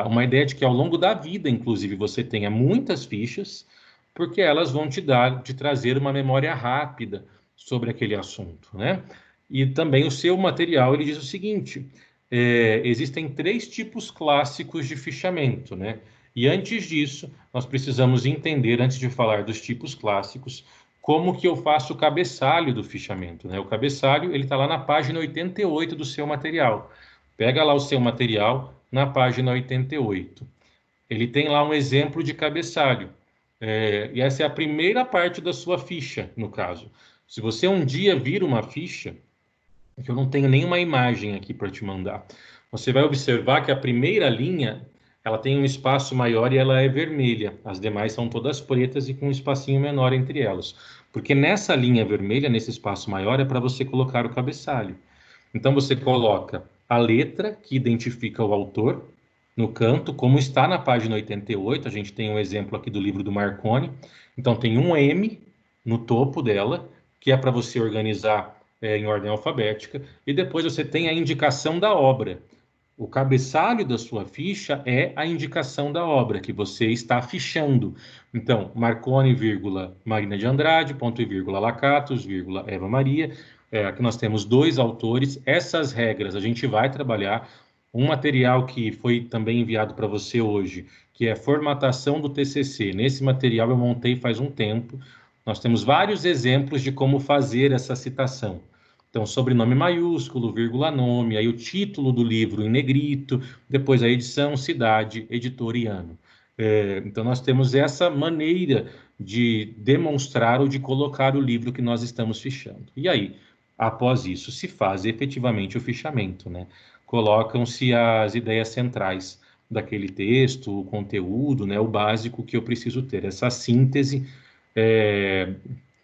Uma ideia de que ao longo da vida, inclusive, você tenha muitas fichas, porque elas vão te trazer uma memória rápida sobre aquele assunto, né? E também o seu material, ele diz o seguinte, existem 3 tipos clássicos de fichamento, né? E antes disso, nós precisamos entender, antes de falar dos tipos clássicos, como que eu faço o cabeçalho do fichamento, né? O cabeçalho, ele está lá na página 88 do seu material. Pega lá o seu material na página 88. Ele tem lá um exemplo de cabeçalho. E essa é a primeira parte da sua ficha, no caso. Se você um dia vir uma ficha, que eu não tenho nenhuma imagem aqui para te mandar, você vai observar que a primeira linha ela tem um espaço maior e ela é vermelha. As demais são todas pretas e com um espacinho menor entre elas. Porque nessa linha vermelha, nesse espaço maior, é para você colocar o cabeçalho. Então você coloca a letra que identifica o autor no canto, como está na página 88, a gente tem um exemplo aqui do livro do Marconi. Então tem um M no topo dela, que é para você organizar em ordem alfabética, e depois você tem a indicação da obra. O cabeçalho da sua ficha é a indicação da obra que você está fichando. Então, Marconi, vírgula, Marina de Andrade, ponto e vírgula, Lacatos, vírgula, Eva Maria. Aqui nós temos 2 autores. Essas regras a gente vai trabalhar. Um material que foi também enviado para você hoje, que é formatação do TCC. Nesse material eu montei faz um tempo. Nós temos vários exemplos de como fazer essa citação. Então, sobrenome maiúsculo, vírgula, nome, aí o título do livro em negrito, depois a edição, cidade, editor e ano. Então, nós temos essa maneira de demonstrar ou de colocar o livro que nós estamos fichando. E aí, após isso, se faz efetivamente o fichamento, né? Colocam-se as ideias centrais daquele texto, o conteúdo, né? O básico que eu preciso ter, essa síntese,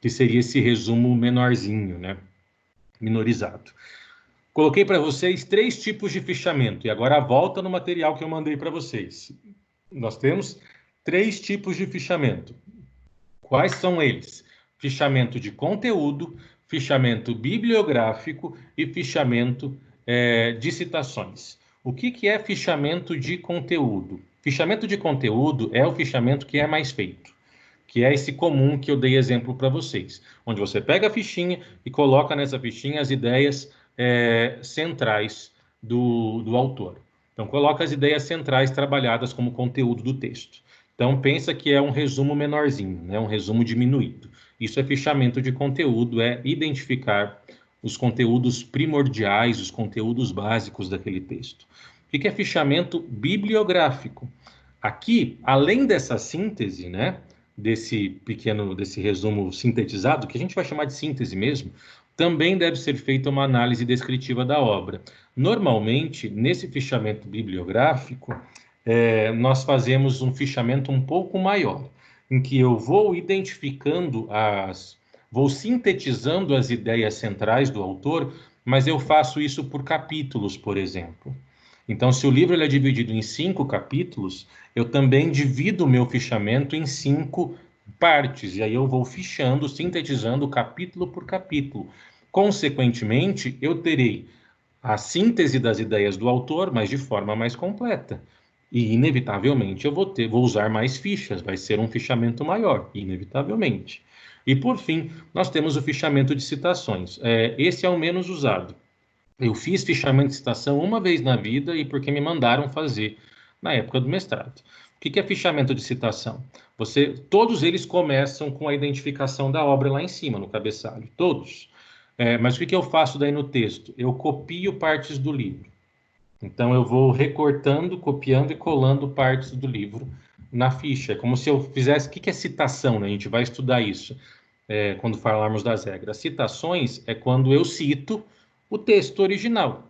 que seria esse resumo menorzinho, né? Minorizado. Coloquei para vocês 3 tipos de fichamento, e agora volta no material que eu mandei para vocês. Nós temos 3 tipos de fichamento. Quais são eles? Fichamento de conteúdo, fichamento bibliográfico e fichamento de citações. O que é fichamento de conteúdo? Fichamento de conteúdo é o fichamento que é mais feito, que é esse comum que eu dei exemplo para vocês, onde você pega a fichinha e coloca nessa fichinha as ideias centrais do autor. Então, coloca as ideias centrais trabalhadas como conteúdo do texto. Então, pensa que é um resumo menorzinho, né? Um resumo diminuído. Isso é fichamento de conteúdo, é identificar os conteúdos primordiais, os conteúdos básicos daquele texto. O que é fichamento bibliográfico? Aqui, além dessa síntese, né? Desse resumo sintetizado, que a gente vai chamar de síntese mesmo, também deve ser feita uma análise descritiva da obra. Normalmente, nesse fichamento bibliográfico, nós fazemos um fichamento um pouco maior, em que eu vou identificando vou sintetizando as ideias centrais do autor, mas eu faço isso por capítulos, por exemplo. Então, se o livro é dividido em 5 capítulos, eu também divido o meu fichamento em 5 partes, e aí eu vou fichando, sintetizando capítulo por capítulo. Consequentemente, eu terei a síntese das ideias do autor, mas de forma mais completa. E, inevitavelmente, eu vou usar mais fichas, vai ser um fichamento maior, inevitavelmente. E, por fim, nós temos o fichamento de citações. Esse é o menos usado. Eu fiz fichamento de citação uma vez na vida e porque me mandaram fazer na época do mestrado. O que é fichamento de citação? Todos eles começam com a identificação da obra lá em cima, no cabeçalho, todos. Mas o que eu faço daí no texto? Eu copio partes do livro. Então, eu vou recortando, copiando e colando partes do livro na ficha. É como se eu fizesse... O que é citação, né? A gente vai estudar isso quando falarmos das regras. Citações é quando eu cito o texto original.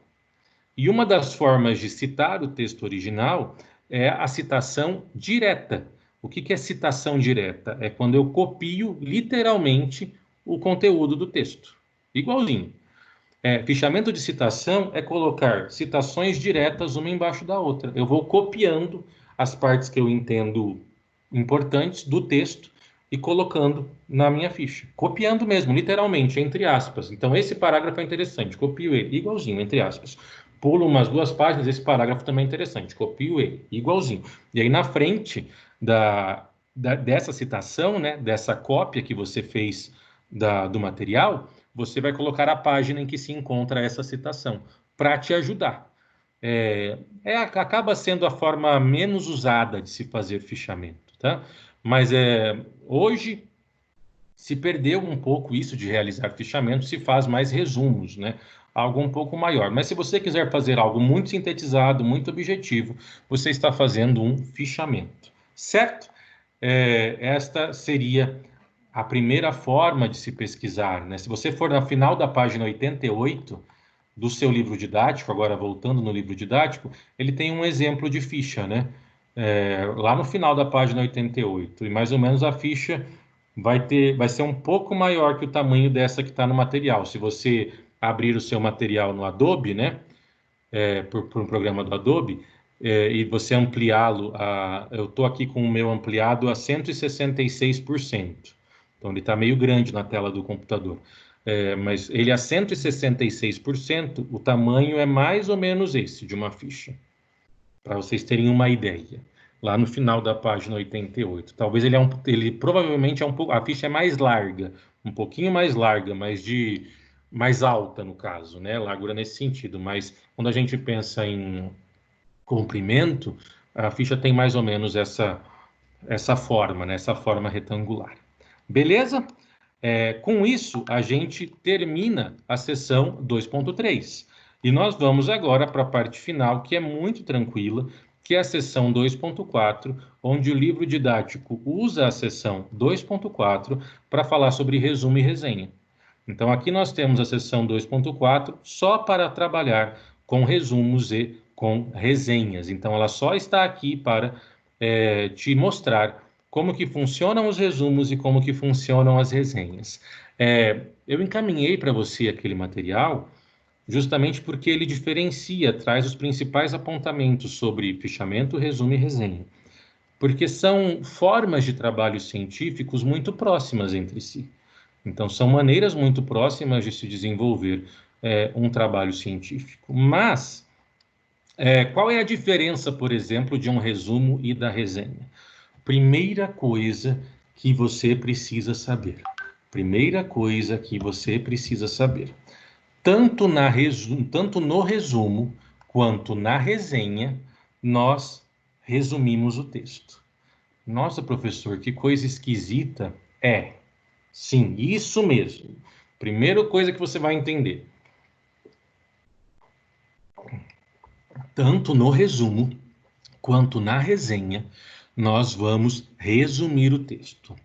E uma das formas de citar o texto original é a citação direta. O que é citação direta? É quando eu copio literalmente o conteúdo do texto. Igualzinho. Fichamento de citação é colocar citações diretas uma embaixo da outra. Eu vou copiando as partes que eu entendo importantes do texto e colocando na minha ficha. Copiando mesmo, literalmente, entre aspas. Então, esse parágrafo é interessante, copio ele, igualzinho, entre aspas. Pulo umas 2 páginas, esse parágrafo também é interessante, copio ele, igualzinho. E aí, na frente dessa citação, né, dessa cópia que você fez do material, você vai colocar a página em que se encontra essa citação, para te ajudar. Acaba sendo a forma menos usada de se fazer fichamento, tá? Mas hoje se perdeu um pouco isso de realizar fichamento, se faz mais resumos, né? Algo um pouco maior. Mas se você quiser fazer algo muito sintetizado, muito objetivo, você está fazendo um fichamento, certo? Esta seria a primeira forma de se pesquisar, né? Se você for no final da página 88 do seu livro didático, agora voltando no livro didático, ele tem um exemplo de ficha, né? Lá no final da página 88, e mais ou menos a ficha vai ser um pouco maior que o tamanho dessa que está no material. Se você abrir o seu material no Adobe, né? Por um programa do Adobe, e você ampliá-lo, eu estou aqui com o meu ampliado a 166%. Então, ele está meio grande na tela do computador. Mas ele a 166%, o tamanho é mais ou menos esse de uma ficha. Para vocês terem uma ideia. Lá no final da página 88. Talvez ele provavelmente é um pouco... A ficha é mais larga, um pouquinho mais larga, mais alta no caso, né? Largura nesse sentido. Mas quando a gente pensa em comprimento, a ficha tem mais ou menos essa forma, né? Essa forma retangular. Beleza? Com isso, a gente termina a sessão 2.3. E nós vamos agora para a parte final, que é muito tranquila, que é a seção 2.4, onde o livro didático usa a seção 2.4 para falar sobre resumo e resenha. Então, aqui nós temos a seção 2.4 só para trabalhar com resumos e com resenhas. Então, ela só está aqui para te mostrar como que funcionam os resumos e como que funcionam as resenhas. Eu encaminhei para você aquele material justamente porque ele diferencia, traz os principais apontamentos sobre fichamento, resumo e resenha. Porque são formas de trabalho científicos muito próximas entre si. Então, são maneiras muito próximas de se desenvolver um trabalho científico. Mas, qual é a diferença, por exemplo, de um resumo e da resenha? Primeira coisa que você precisa saber. Primeira coisa que você precisa saber. Tanto no resumo quanto na resenha, nós resumimos o texto. Nossa, professor, que coisa esquisita. Sim, isso mesmo. Primeira coisa que você vai entender. Tanto no resumo quanto na resenha, nós vamos resumir o texto.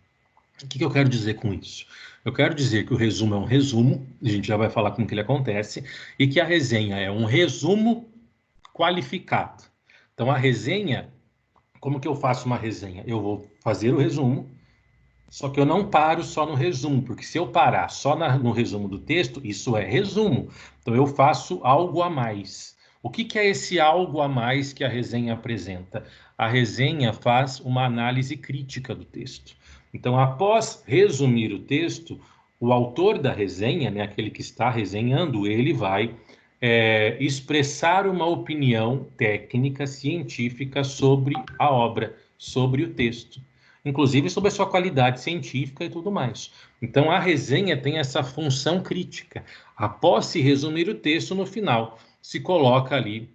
O que eu quero dizer com isso? Eu quero dizer que o resumo é um resumo, a gente já vai falar como que ele acontece, e que a resenha é um resumo qualificado. Então, a resenha, como que eu faço uma resenha? Eu vou fazer o resumo, só que eu não paro só no resumo, porque se eu parar só no resumo do texto, isso é resumo. Então, eu faço algo a mais. O que é esse algo a mais que a resenha apresenta? A resenha faz uma análise crítica do texto. Então, após resumir o texto, o autor da resenha, né, aquele que está resenhando, ele vai expressar uma opinião técnica, científica sobre a obra, sobre o texto. Inclusive sobre a sua qualidade científica e tudo mais. Então, a resenha tem essa função crítica. Após se resumir o texto, no final, se coloca ali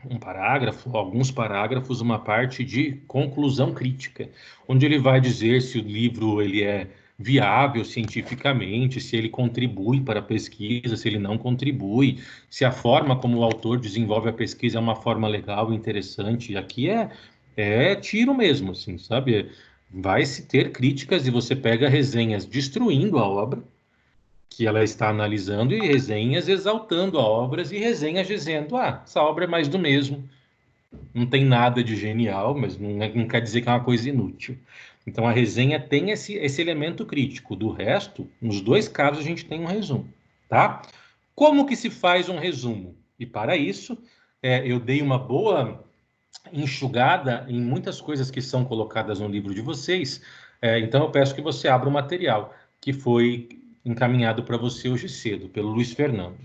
um parágrafo, alguns parágrafos, uma parte de conclusão crítica, onde ele vai dizer se o livro ele é viável cientificamente, se ele contribui para a pesquisa, se ele não contribui, se a forma como o autor desenvolve a pesquisa é uma forma legal e interessante. Aqui é tiro mesmo, assim, sabe? Vai se ter críticas e você pega resenhas destruindo a obra que ela está analisando e resenhas exaltando a obra e resenhas dizendo, essa obra é mais do mesmo, não tem nada de genial, mas não quer dizer que é uma coisa inútil. Então a resenha tem esse elemento crítico. Do resto, nos dois casos a gente tem um resumo, tá? Como que se faz um resumo? E para isso, eu dei uma boa enxugada em muitas coisas que são colocadas no livro de vocês. Então eu peço que você abra o material que foi encaminhado para você hoje cedo, pelo Luiz Fernando.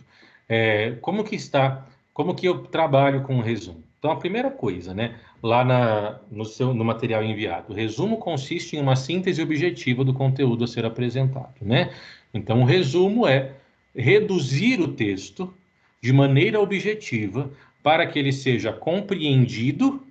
Como que eu trabalho com o resumo? Então, a primeira coisa, né, lá no material enviado, o resumo consiste em uma síntese objetiva do conteúdo a ser apresentado, né? Então, o resumo é reduzir o texto de maneira objetiva para que ele seja compreendido,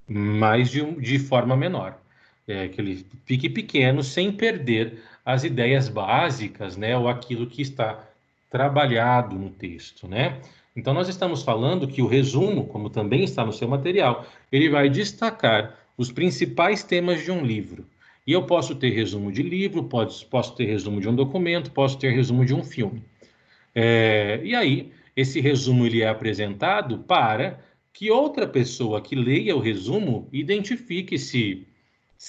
mas de forma menor. Que ele fique pequeno sem perder as ideias básicas, né, ou aquilo que está trabalhado no texto, né? Então, nós estamos falando que o resumo, como também está no seu material, ele vai destacar os principais temas de um livro. E eu posso ter resumo de livro, posso ter resumo de um documento, posso ter resumo de um filme. E aí, esse resumo ele é apresentado para que outra pessoa que leia o resumo identifique se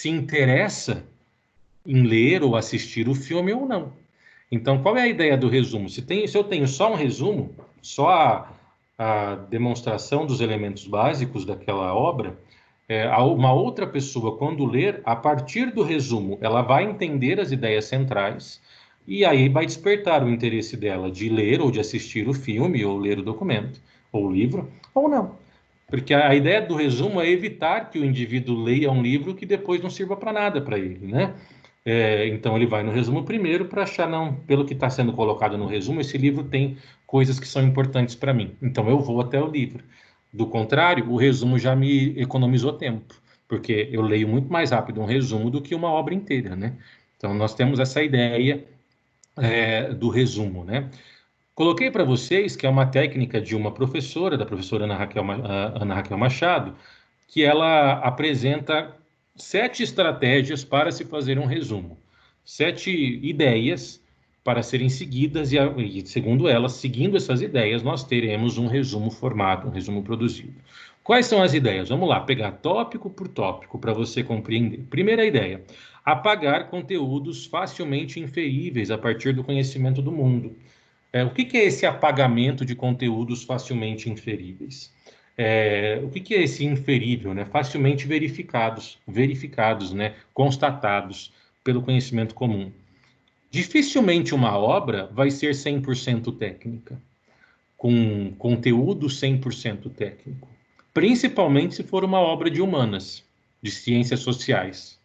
interessa em ler ou assistir o filme ou não. Então, qual é a ideia do resumo? Se eu tenho só um resumo, só a demonstração dos elementos básicos daquela obra, uma outra pessoa, quando ler, a partir do resumo, ela vai entender as ideias centrais e aí vai despertar o interesse dela de ler ou de assistir o filme, ou ler o documento, ou o livro, ou não. Porque a ideia do resumo é evitar que o indivíduo leia um livro que depois não sirva para nada para ele, né? Então ele vai no resumo primeiro para achar, não, pelo que está sendo colocado no resumo, esse livro tem coisas que são importantes para mim. Então eu vou até o livro. Do contrário, o resumo já me economizou tempo, porque eu leio muito mais rápido um resumo do que uma obra inteira, né? Então nós temos essa ideia do resumo, né? Coloquei para vocês que é uma técnica de uma professora, da professora Ana Raquel Machado, que ela apresenta 7 estratégias para se fazer um resumo. 7 ideias para serem seguidas e, segundo ela, seguindo essas ideias, nós teremos um resumo formado, um resumo produzido. Quais são as ideias? Vamos lá, pegar tópico por tópico para você compreender. Primeira ideia: apagar conteúdos facilmente inferíveis a partir do conhecimento do mundo. O que é esse apagamento de conteúdos facilmente inferíveis? O que é esse inferível, né? Facilmente verificados, né? Constatados pelo conhecimento comum. Dificilmente uma obra vai ser 100% técnica, com conteúdo 100% técnico, principalmente se for uma obra de humanas, de ciências sociais.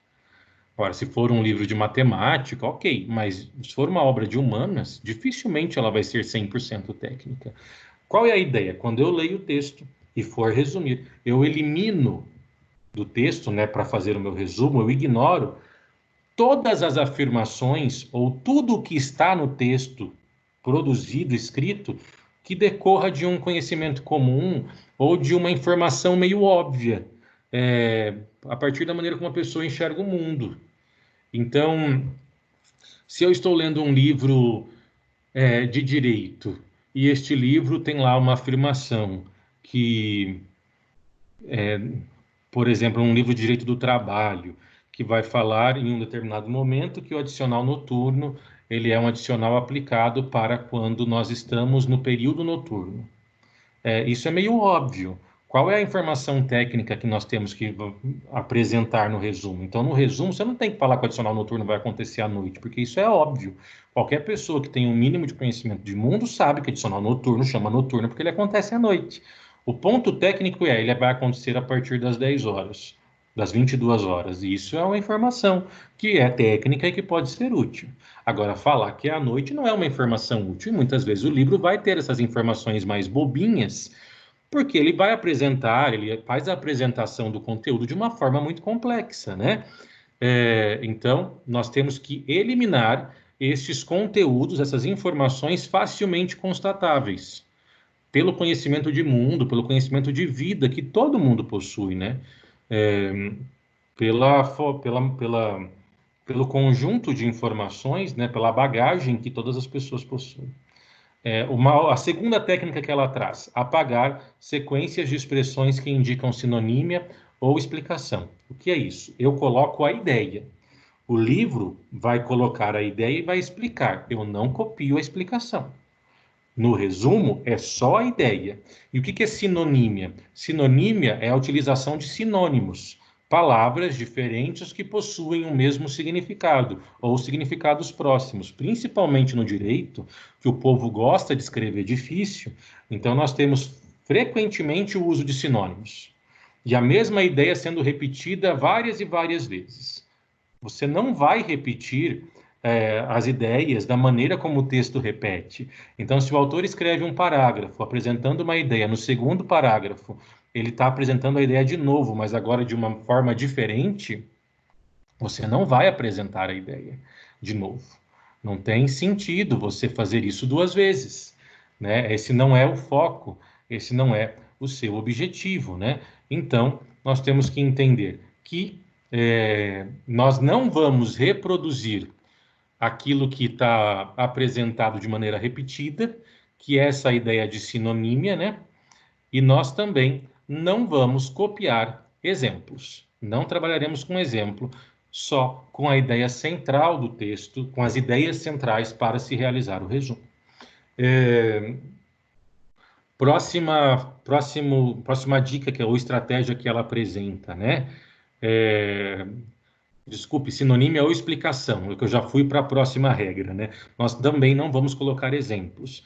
Agora, se for um livro de matemática, ok, mas se for uma obra de humanas, dificilmente ela vai ser 100% técnica. Qual é a ideia? Quando eu leio o texto e for resumir, eu elimino do texto, né, para fazer o meu resumo, eu ignoro todas as afirmações ou tudo o que está no texto produzido, escrito, que decorra de um conhecimento comum ou de uma informação meio óbvia, a partir da maneira como a pessoa enxerga o mundo. Então, se eu estou lendo um livro de direito e este livro tem lá uma afirmação que, por exemplo, um livro de direito do trabalho, que vai falar em um determinado momento que o adicional noturno ele é um adicional aplicado para quando nós estamos no período noturno. Isso é meio óbvio. Qual é a informação técnica que nós temos que apresentar no resumo? Então, no resumo, você não tem que falar que o adicional noturno vai acontecer à noite, porque isso é óbvio. Qualquer pessoa que tem um mínimo de conhecimento de mundo sabe que adicional noturno chama noturno porque ele acontece à noite. O ponto técnico ele vai acontecer a partir das 10 horas, das 22 horas. E isso é uma informação que é técnica e que pode ser útil. Agora, falar que é à noite não é uma informação útil, e muitas vezes o livro vai ter essas informações mais bobinhas, porque ele faz a apresentação do conteúdo de uma forma muito complexa, né? Então, nós temos que eliminar esses conteúdos, essas informações facilmente constatáveis, pelo conhecimento de mundo, pelo conhecimento de vida que todo mundo possui, né? Pelo conjunto de informações, né? Pela bagagem que todas as pessoas possuem. A segunda técnica que ela traz: apagar sequências de expressões que indicam sinonímia ou explicação. O que é isso? Eu coloco a ideia. O livro vai colocar a ideia e vai explicar. Eu não copio a explicação. No resumo, é só a ideia. E o que é sinonímia? Sinonímia é a utilização de sinônimos, palavras diferentes que possuem o mesmo significado, ou significados próximos, principalmente no direito, que o povo gosta de escrever difícil, então nós temos frequentemente o uso de sinônimos. E a mesma ideia sendo repetida várias e várias vezes. Você não vai repetir as ideias da maneira como o texto repete. Então, se o autor escreve um parágrafo apresentando uma ideia, no segundo parágrafo ele está apresentando a ideia de novo, mas agora de uma forma diferente, você não vai apresentar a ideia de novo. Não tem sentido você fazer isso 2 vezes, né? Esse não é o foco, esse não é o seu objetivo, né? Então, nós temos que entender que nós não vamos reproduzir aquilo que está apresentado de maneira repetida, que é essa ideia de sinonímia, né? E nós também não vamos copiar exemplos. Não trabalharemos com exemplo, só com a ideia central do texto, com as ideias centrais para se realizar o resumo. Próxima dica ou estratégia que ela apresenta, né? Desculpe, sinonímia ou explicação, que eu já fui para a próxima regra, né? Nós também não vamos colocar exemplos.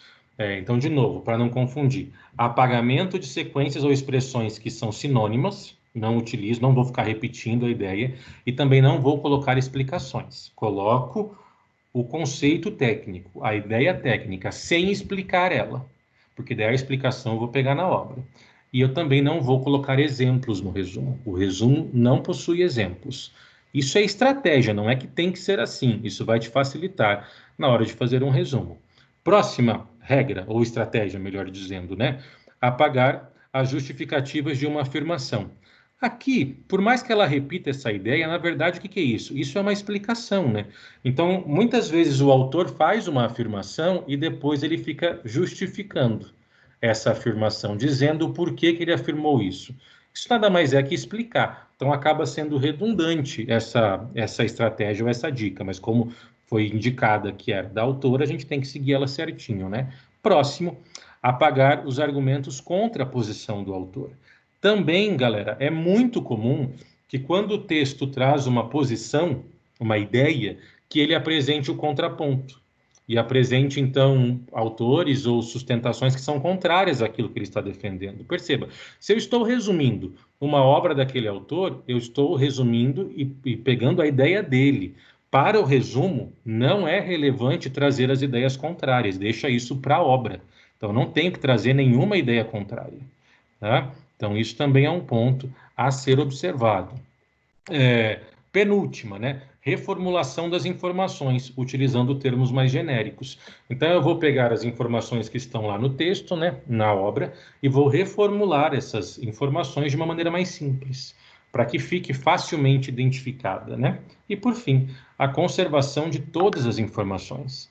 Então, de novo, para não confundir, apagamento de sequências ou expressões que são sinônimas, não utilizo, não vou ficar repetindo a ideia, e também não vou colocar explicações. Coloco o conceito técnico, a ideia técnica, sem explicar ela, porque daí a explicação eu vou pegar na obra. E eu também não vou colocar exemplos no resumo. O resumo não possui exemplos. Isso é estratégia, não é que tem que ser assim. Isso vai te facilitar na hora de fazer um resumo. Próxima regra, ou estratégia, melhor dizendo, né? Apagar as justificativas de uma afirmação. Aqui, por mais que ela repita essa ideia, na verdade, o que é isso? Isso é uma explicação, né? Então, muitas vezes o autor faz uma afirmação e depois ele fica justificando essa afirmação, dizendo o porquê que ele afirmou isso. Isso nada mais é que explicar. Então, acaba sendo redundante essa estratégia ou essa dica, mas como foi indicada que era da autora, a gente tem que seguir ela certinho, né? Próximo, apagar os argumentos contra a posição do autor. Também, galera, é muito comum que quando o texto traz uma posição, uma ideia, que ele apresente o contraponto. E apresente, então, autores ou sustentações que são contrárias àquilo que ele está defendendo. Perceba, se eu estou resumindo uma obra daquele autor, eu estou resumindo e pegando a ideia dele. Para o resumo, não é relevante trazer as ideias contrárias, deixa isso para a obra. Então, não tenho que trazer nenhuma ideia contrária. Tá? Então, isso também é um ponto a ser observado. Penúltima, né? Reformulação das informações, utilizando termos mais genéricos. Então, eu vou pegar as informações que estão lá no texto, né, na obra, e vou reformular essas informações de uma maneira mais simples, para que fique facilmente identificada, né? E, por fim, a conservação de todas as informações,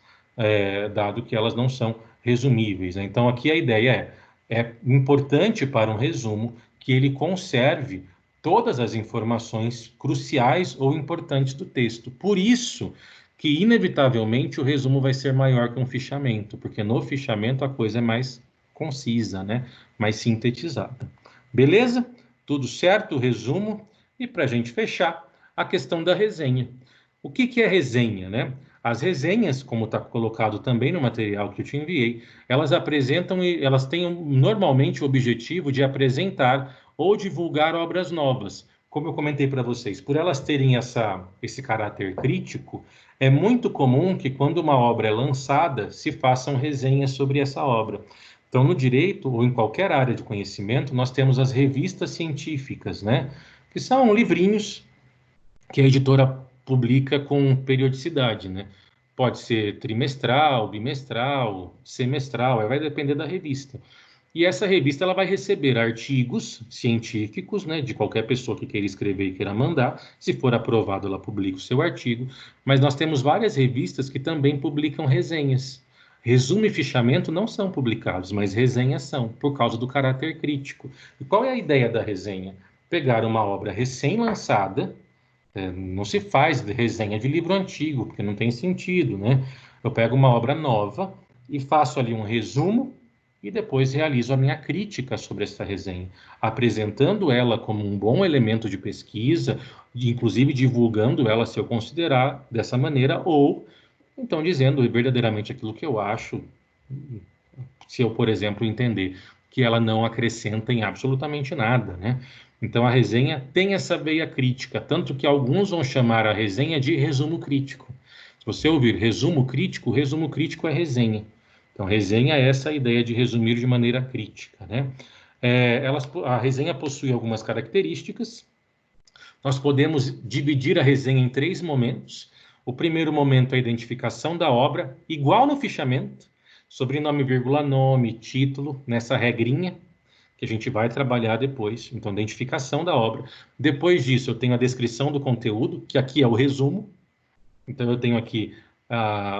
dado que elas não são resumíveis, né? Então, aqui a ideia é importante para um resumo que ele conserve todas as informações cruciais ou importantes do texto. Por isso que, inevitavelmente, o resumo vai ser maior que um fichamento, porque no fichamento a coisa é mais concisa, né? Mais sintetizada. Beleza? Tudo certo? O resumo. E para a gente fechar, a questão da resenha. O que é resenha, né? As resenhas, como está colocado também no material que eu te enviei, elas apresentam e elas têm normalmente o objetivo de apresentar ou divulgar obras novas. Como eu comentei para vocês, por elas terem esse caráter crítico, é muito comum que quando uma obra é lançada, se façam resenhas sobre essa obra. Então, no direito ou em qualquer área de conhecimento, nós temos as revistas científicas, né? Que são livrinhos que a editora publica com periodicidade, né? Pode ser trimestral, bimestral, semestral, vai depender da revista. E essa revista ela vai receber artigos científicos, né, de qualquer pessoa que queira escrever e queira mandar. Se for aprovado, ela publica o seu artigo. Mas nós temos várias revistas que também publicam resenhas. Resumo e fichamento não são publicados, mas resenhas são, por causa do caráter crítico. E qual é a ideia da resenha? Pegar uma obra recém-lançada, não se faz resenha de livro antigo, porque não tem sentido, né? Eu pego uma obra nova e faço ali um resumo e depois realizo a minha crítica sobre essa resenha, apresentando ela como um bom elemento de pesquisa, inclusive divulgando ela se eu considerar dessa maneira, ou então dizendo verdadeiramente aquilo que eu acho, se eu, por exemplo, entender que ela não acrescenta em absolutamente nada, né? Então a resenha tem essa veia crítica, tanto que alguns vão chamar a resenha de resumo crítico. Se você ouvir resumo crítico é resenha. Então resenha é essa ideia de resumir de maneira crítica, né? A resenha possui algumas características. Nós podemos dividir a resenha em 3 momentos. O primeiro momento é a identificação da obra, igual no fichamento, sobrenome, vírgula, nome, título, nessa regrinha, que a gente vai trabalhar depois. Então, identificação da obra. Depois disso, eu tenho a descrição do conteúdo, que aqui é o resumo. Então, eu tenho aqui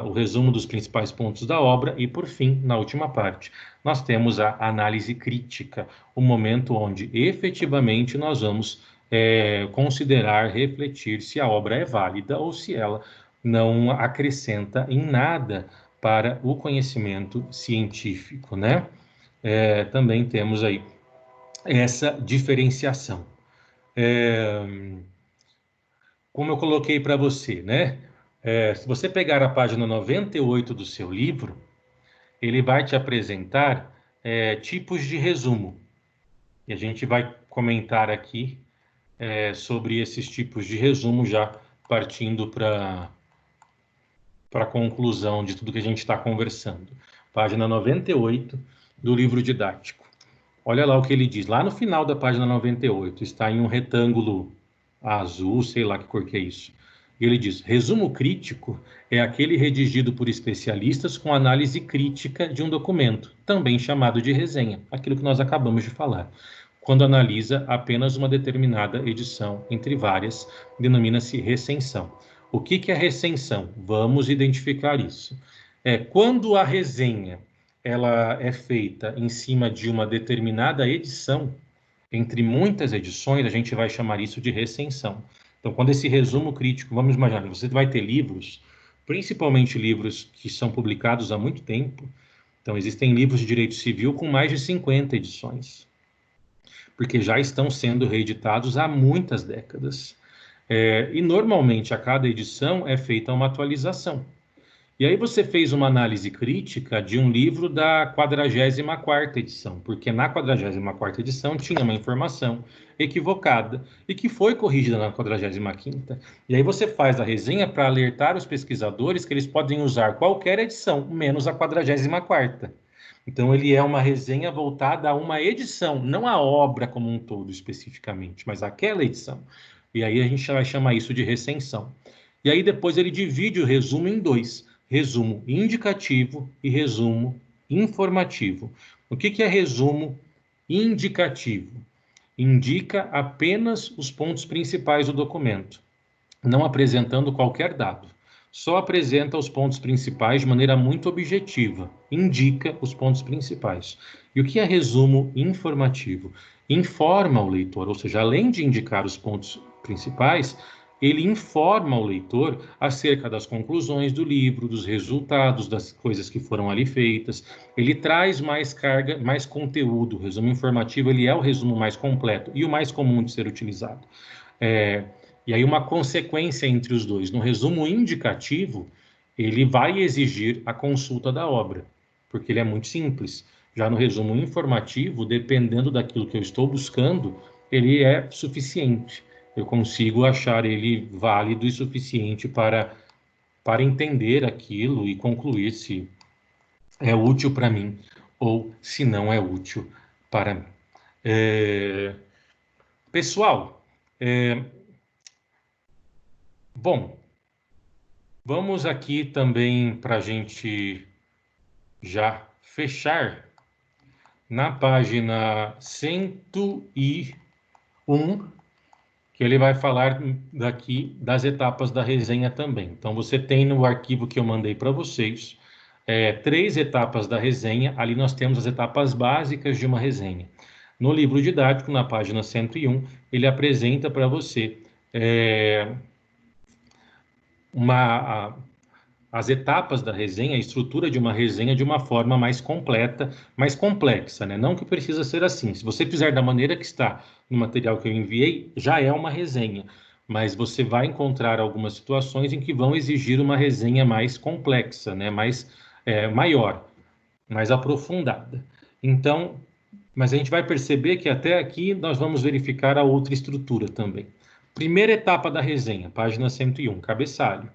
o resumo dos principais pontos da obra. E, por fim, na última parte, nós temos a análise crítica, o momento onde, efetivamente, nós vamos considerar, refletir se a obra é válida ou se ela não acrescenta em nada para o conhecimento científico, né? Também temos aí essa diferenciação. Como eu coloquei para você, né? Se você pegar a página 98 do seu livro, ele vai te apresentar tipos de resumo. E a gente vai comentar aqui sobre esses tipos de resumo, já partindo para a conclusão de tudo que a gente está conversando. Página 98 do livro didático. Olha lá o que ele diz. Lá no final da página 98, está em um retângulo azul, sei lá que cor que é isso. E ele diz: resumo crítico é aquele redigido por especialistas com análise crítica de um documento, também chamado de resenha, aquilo que nós acabamos de falar. Quando analisa apenas uma determinada edição, entre várias, denomina-se recensão. O que é recensão? Vamos identificar isso. Quando a resenha ela é feita em cima de uma determinada edição, entre muitas edições, a gente vai chamar isso de recensão. Então, quando esse resumo crítico, vamos imaginar, você vai ter livros, principalmente livros que são publicados há muito tempo. Então, existem livros de direito civil com mais de 50 edições, porque já estão sendo reeditados há muitas décadas. E, normalmente, a cada edição é feita uma atualização. E aí você fez uma análise crítica de um livro da 44ª edição, porque na 44ª edição tinha uma informação equivocada e que foi corrigida na 45ª. E aí você faz a resenha para alertar os pesquisadores que eles podem usar qualquer edição, menos a 44ª. Então ele é uma resenha voltada a uma edição, não a obra como um todo especificamente, mas aquela edição. E aí a gente vai chamar isso de recensão. E aí depois ele divide o resumo em dois: resumo indicativo e resumo informativo. O que é resumo indicativo? Indica apenas os pontos principais do documento, não apresentando qualquer dado. Só apresenta os pontos principais de maneira muito objetiva, indica os pontos principais. E o que é resumo informativo? Informa o leitor, ou seja, além de indicar os pontos principais, ele informa o leitor acerca das conclusões do livro, dos resultados, das coisas que foram ali feitas. Ele traz mais carga, mais conteúdo. O resumo informativo ele é o resumo mais completo e o mais comum de ser utilizado. E aí uma consequência entre os dois. No resumo indicativo, ele vai exigir a consulta da obra, porque ele é muito simples. Já no resumo informativo, dependendo daquilo que eu estou buscando, ele é suficiente. Eu consigo achar ele válido e suficiente para entender aquilo e concluir se é útil para mim ou se não é útil para mim. Pessoal, bom, vamos aqui também para a gente já fechar na página 101, que ele vai falar daqui das etapas da resenha também. Então, você tem no arquivo que eu mandei para vocês 3 etapas da resenha. Ali nós temos as etapas básicas de uma resenha. No livro didático, na página 101, ele apresenta para você as etapas da resenha, a estrutura de uma resenha de uma forma mais completa, mais complexa, né? Não que precisa ser assim. Se você fizer da maneira que está no material que eu enviei, já é uma resenha, mas você vai encontrar algumas situações em que vão exigir uma resenha mais complexa, né? Maior, mais aprofundada. Então, mas a gente vai perceber que até aqui nós vamos verificar a outra estrutura também. Primeira etapa da resenha, página 101, cabeçalho.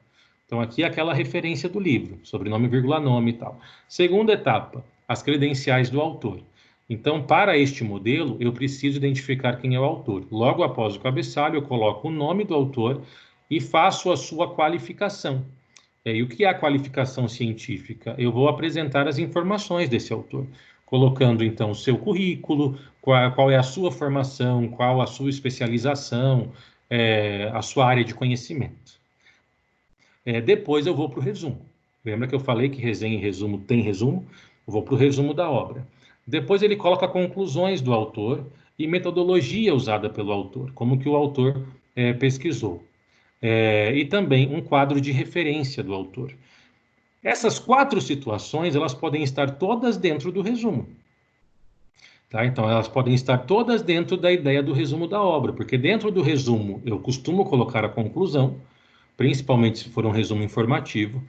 Então, aqui é aquela referência do livro, sobrenome, vírgula, nome e tal. Segunda etapa, as credenciais do autor. Então, para este modelo, eu preciso identificar quem é o autor. Logo após o cabeçalho, eu coloco o nome do autor e faço a sua qualificação. E o que é a qualificação científica? Eu vou apresentar as informações desse autor, colocando, então, o seu currículo, qual é a sua formação, qual a sua especialização, a sua área de conhecimento. Depois eu vou para o resumo. Lembra que eu falei que resenha e resumo tem resumo? Eu vou para o resumo da obra. Depois ele coloca conclusões do autor e metodologia usada pelo autor, como que o autor pesquisou. E também um quadro de referência do autor. Essas 4 situações, elas podem estar todas dentro do resumo. Tá? Então, elas podem estar todas dentro da ideia do resumo da obra, porque dentro do resumo eu costumo colocar a conclusão, principalmente se for um resumo informativo,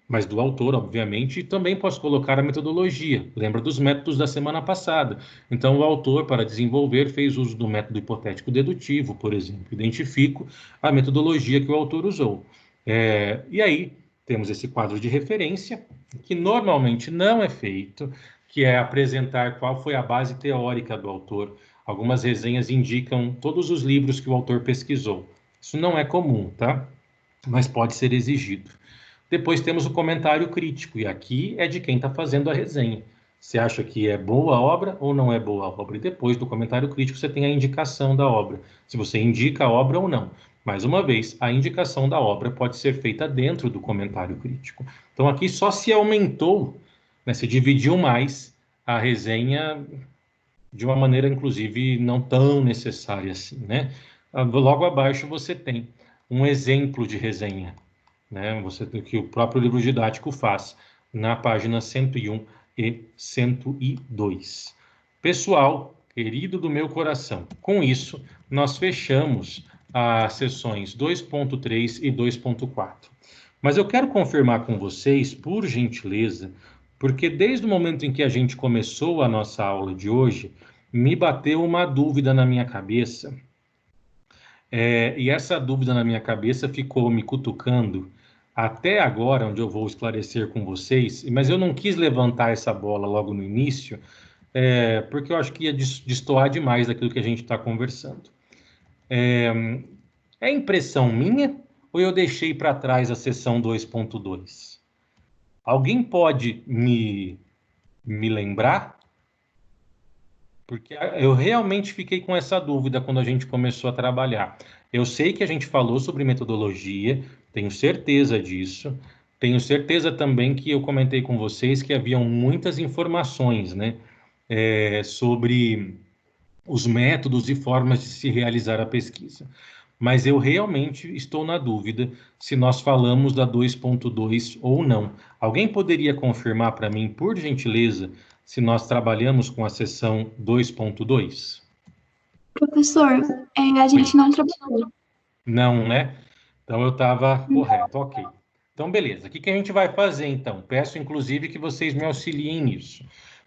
mas do autor, obviamente, e também posso colocar a metodologia. Lembra dos métodos da semana passada. Então, o autor, para desenvolver, fez uso do método hipotético dedutivo, por exemplo. Identifico a metodologia que o autor usou. E aí, temos esse quadro de referência, que normalmente não é feito, que é apresentar qual foi a base teórica do autor. Algumas resenhas indicam todos os livros que o autor pesquisou. Isso não é comum, tá? Mas pode ser exigido. Depois temos o comentário crítico, e aqui é de quem está fazendo a resenha. Você acha que é boa a obra ou não é boa a obra? E depois do comentário crítico você tem a indicação da obra, se você indica a obra ou não. Mais uma vez, a indicação da obra pode ser feita dentro do comentário crítico. Então aqui só se aumentou, né, se dividiu mais a resenha de uma maneira, inclusive, não tão necessária assim, né? Logo abaixo você tem um exemplo de resenha, né? Você tem que o próprio livro didático faz na página 101 e 102. Pessoal, querido do meu coração, com isso nós fechamos as sessões 2.3 e 2.4. Mas eu quero confirmar com vocês, por gentileza, porque desde o momento em que a gente começou a nossa aula de hoje, me bateu uma dúvida na minha cabeça, e essa dúvida na minha cabeça ficou me cutucando até agora, onde eu vou esclarecer com vocês, mas eu não quis levantar essa bola logo no início, porque eu acho que ia destoar demais daquilo que a gente está conversando. É impressão minha ou eu deixei para trás a sessão 2.2? Alguém pode me lembrar? Porque eu realmente fiquei com essa dúvida quando a gente começou a trabalhar. Eu sei que a gente falou sobre metodologia, tenho certeza disso. Tenho certeza também que eu comentei com vocês que haviam muitas informações, né, sobre os métodos e formas de se realizar a pesquisa. Mas eu realmente estou na dúvida se nós falamos da 2.2 ou não. Alguém poderia confirmar para mim, por gentileza, se nós trabalhamos com a seção 2.2? Professor, a Oi. gente não trabalhou. Não, né? Então eu estava correto, ok. Então, beleza. O que a gente vai fazer então? Peço, inclusive, que vocês me auxiliem nisso.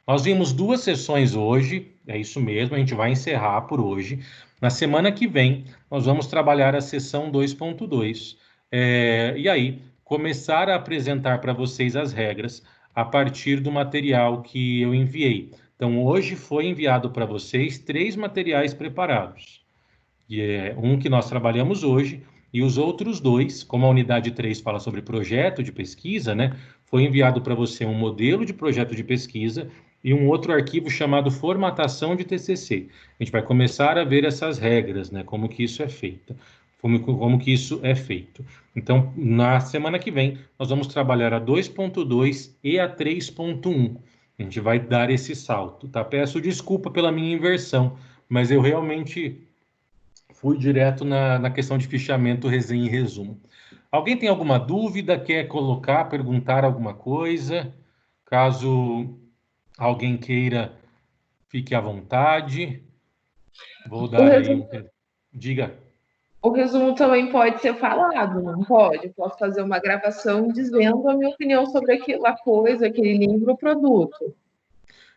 Nós vimos duas sessões hoje, é isso mesmo, a gente vai encerrar por hoje. Na semana que vem, nós vamos trabalhar a sessão 2.2. E aí, começar a apresentar para vocês as regras a partir do material que eu enviei. Então, hoje foi enviado para vocês 3 materiais preparados. Um que nós trabalhamos hoje, e os outros dois, como a unidade 3 fala sobre projeto de pesquisa, né, foi enviado para você um modelo de projeto de pesquisa e um outro arquivo chamado formatação de TCC. A gente vai começar a ver essas regras, né, como que isso é feito. Como que isso é feito. Então, na semana que vem, nós vamos trabalhar a 2.2 e a 3.1. A gente vai dar esse salto, tá? Peço desculpa pela minha inversão, mas eu realmente fui direto na questão de fichamento, resenha e resumo. Alguém tem alguma dúvida, quer colocar, perguntar alguma coisa? Caso alguém queira, fique à vontade. Vou O dar aí resumo, um. Diga. o resumo também pode ser falado, não pode? Eu posso fazer uma gravação dizendo a minha opinião sobre aquela coisa, aquele livro ou produto.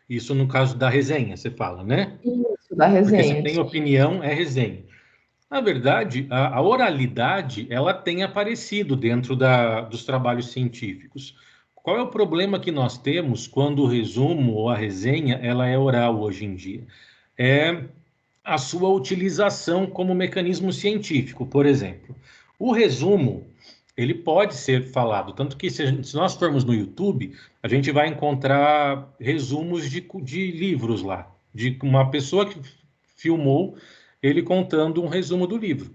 Isso no caso da resenha, você fala, né? Isso, da Porque se resenha. tem opinião, é resenha. Na verdade, a oralidade ela tem aparecido dentro dos trabalhos científicos. Qual é o problema que nós temos quando o resumo ou a resenha ela é oral hoje em dia? É a sua utilização como mecanismo científico, por exemplo. O resumo, ele pode ser falado, tanto que se nós formos no YouTube, a gente vai encontrar resumos de livros lá, de uma pessoa que filmou ele contando um resumo do livro.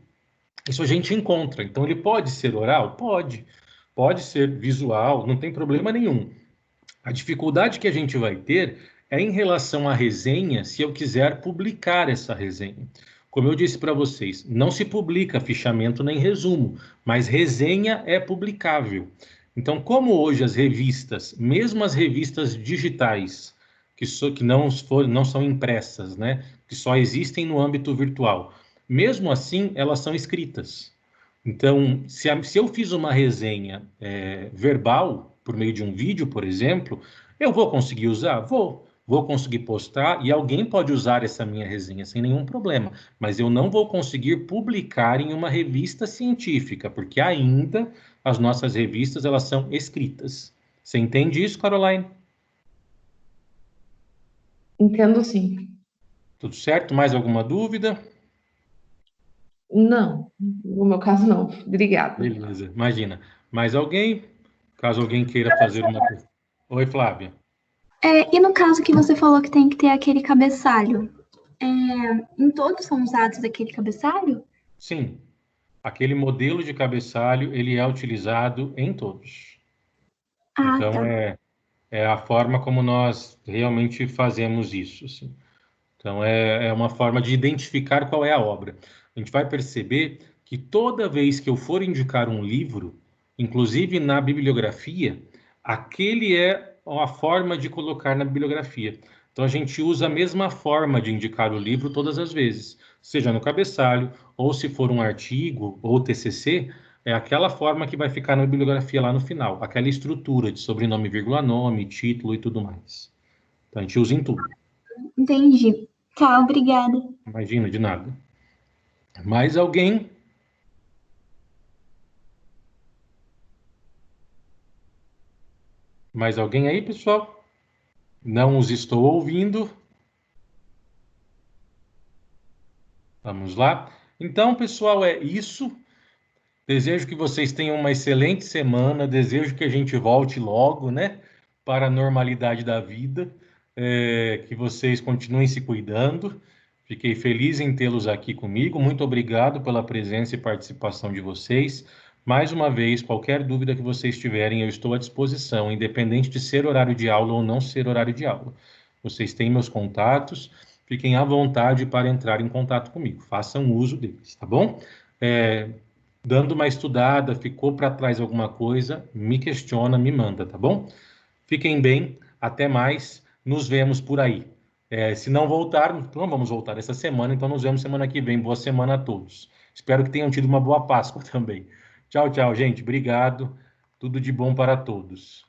Isso a gente encontra. Então, ele pode ser oral? Pode. Pode ser visual, não tem problema nenhum. A dificuldade que a gente vai ter é em relação à resenha, se eu quiser publicar essa resenha. Como eu disse para vocês, não se publica fichamento nem resumo, mas resenha é publicável. Então, como hoje as revistas, mesmo as revistas digitais, que não são impressas, né, que só existem no âmbito virtual, mesmo assim, elas são escritas. Então, se eu fiz uma resenha verbal, por meio de um vídeo, por exemplo, eu vou conseguir usar? Vou. Vou conseguir postar e alguém pode usar essa minha resenha sem nenhum problema, mas eu não vou conseguir publicar em uma revista científica, porque ainda as nossas revistas elas são escritas. Você entende isso, Caroline? Entendo sim. Tudo certo? Mais alguma dúvida? Não, no meu caso não. Obrigada. Beleza, imagina. Mais alguém? Caso alguém queira fazer uma... Oi, Flávia. E no caso que você falou que tem que ter aquele cabeçalho, em todos são usados aquele cabeçalho? Sim, aquele modelo de cabeçalho, ele é utilizado em todos. Ah, Então, tá. é a forma como nós realmente fazemos isso, assim. Então, é uma forma de identificar qual é a obra. A gente vai perceber que toda vez que eu for indicar um livro, inclusive na bibliografia, aquele é a forma de colocar na bibliografia. Então, a gente usa a mesma forma de indicar o livro todas as vezes, seja no cabeçalho, ou se for um artigo ou TCC, é aquela forma que vai ficar na bibliografia lá no final, aquela estrutura de sobrenome, vírgula, nome, título e tudo mais. Então, a gente usa em tudo. Entendi. Tá, obrigada. Imagina, de nada. Mais alguém? Mais alguém aí, pessoal? Não os estou ouvindo. Vamos lá. Então, pessoal, é isso. Desejo que vocês tenham uma excelente semana. Desejo que a gente volte logo, né, para a normalidade da vida. Que vocês continuem se cuidando. Fiquei feliz em tê-los aqui comigo. Muito obrigado pela presença e participação de vocês. Mais uma vez, qualquer dúvida que vocês tiverem, eu estou à disposição, independente de ser horário de aula ou não ser horário de aula. Vocês têm meus contatos, fiquem à vontade para entrar em contato comigo. Façam uso deles, tá bom? Dando uma estudada, ficou para trás alguma coisa, me questiona, me manda, tá bom? Fiquem bem, até mais, nos vemos por aí. Se não voltar, não vamos voltar essa semana, então nos vemos semana que vem. Boa semana a todos. Espero que tenham tido uma boa Páscoa também. Tchau, tchau, gente. Obrigado. Tudo de bom para todos.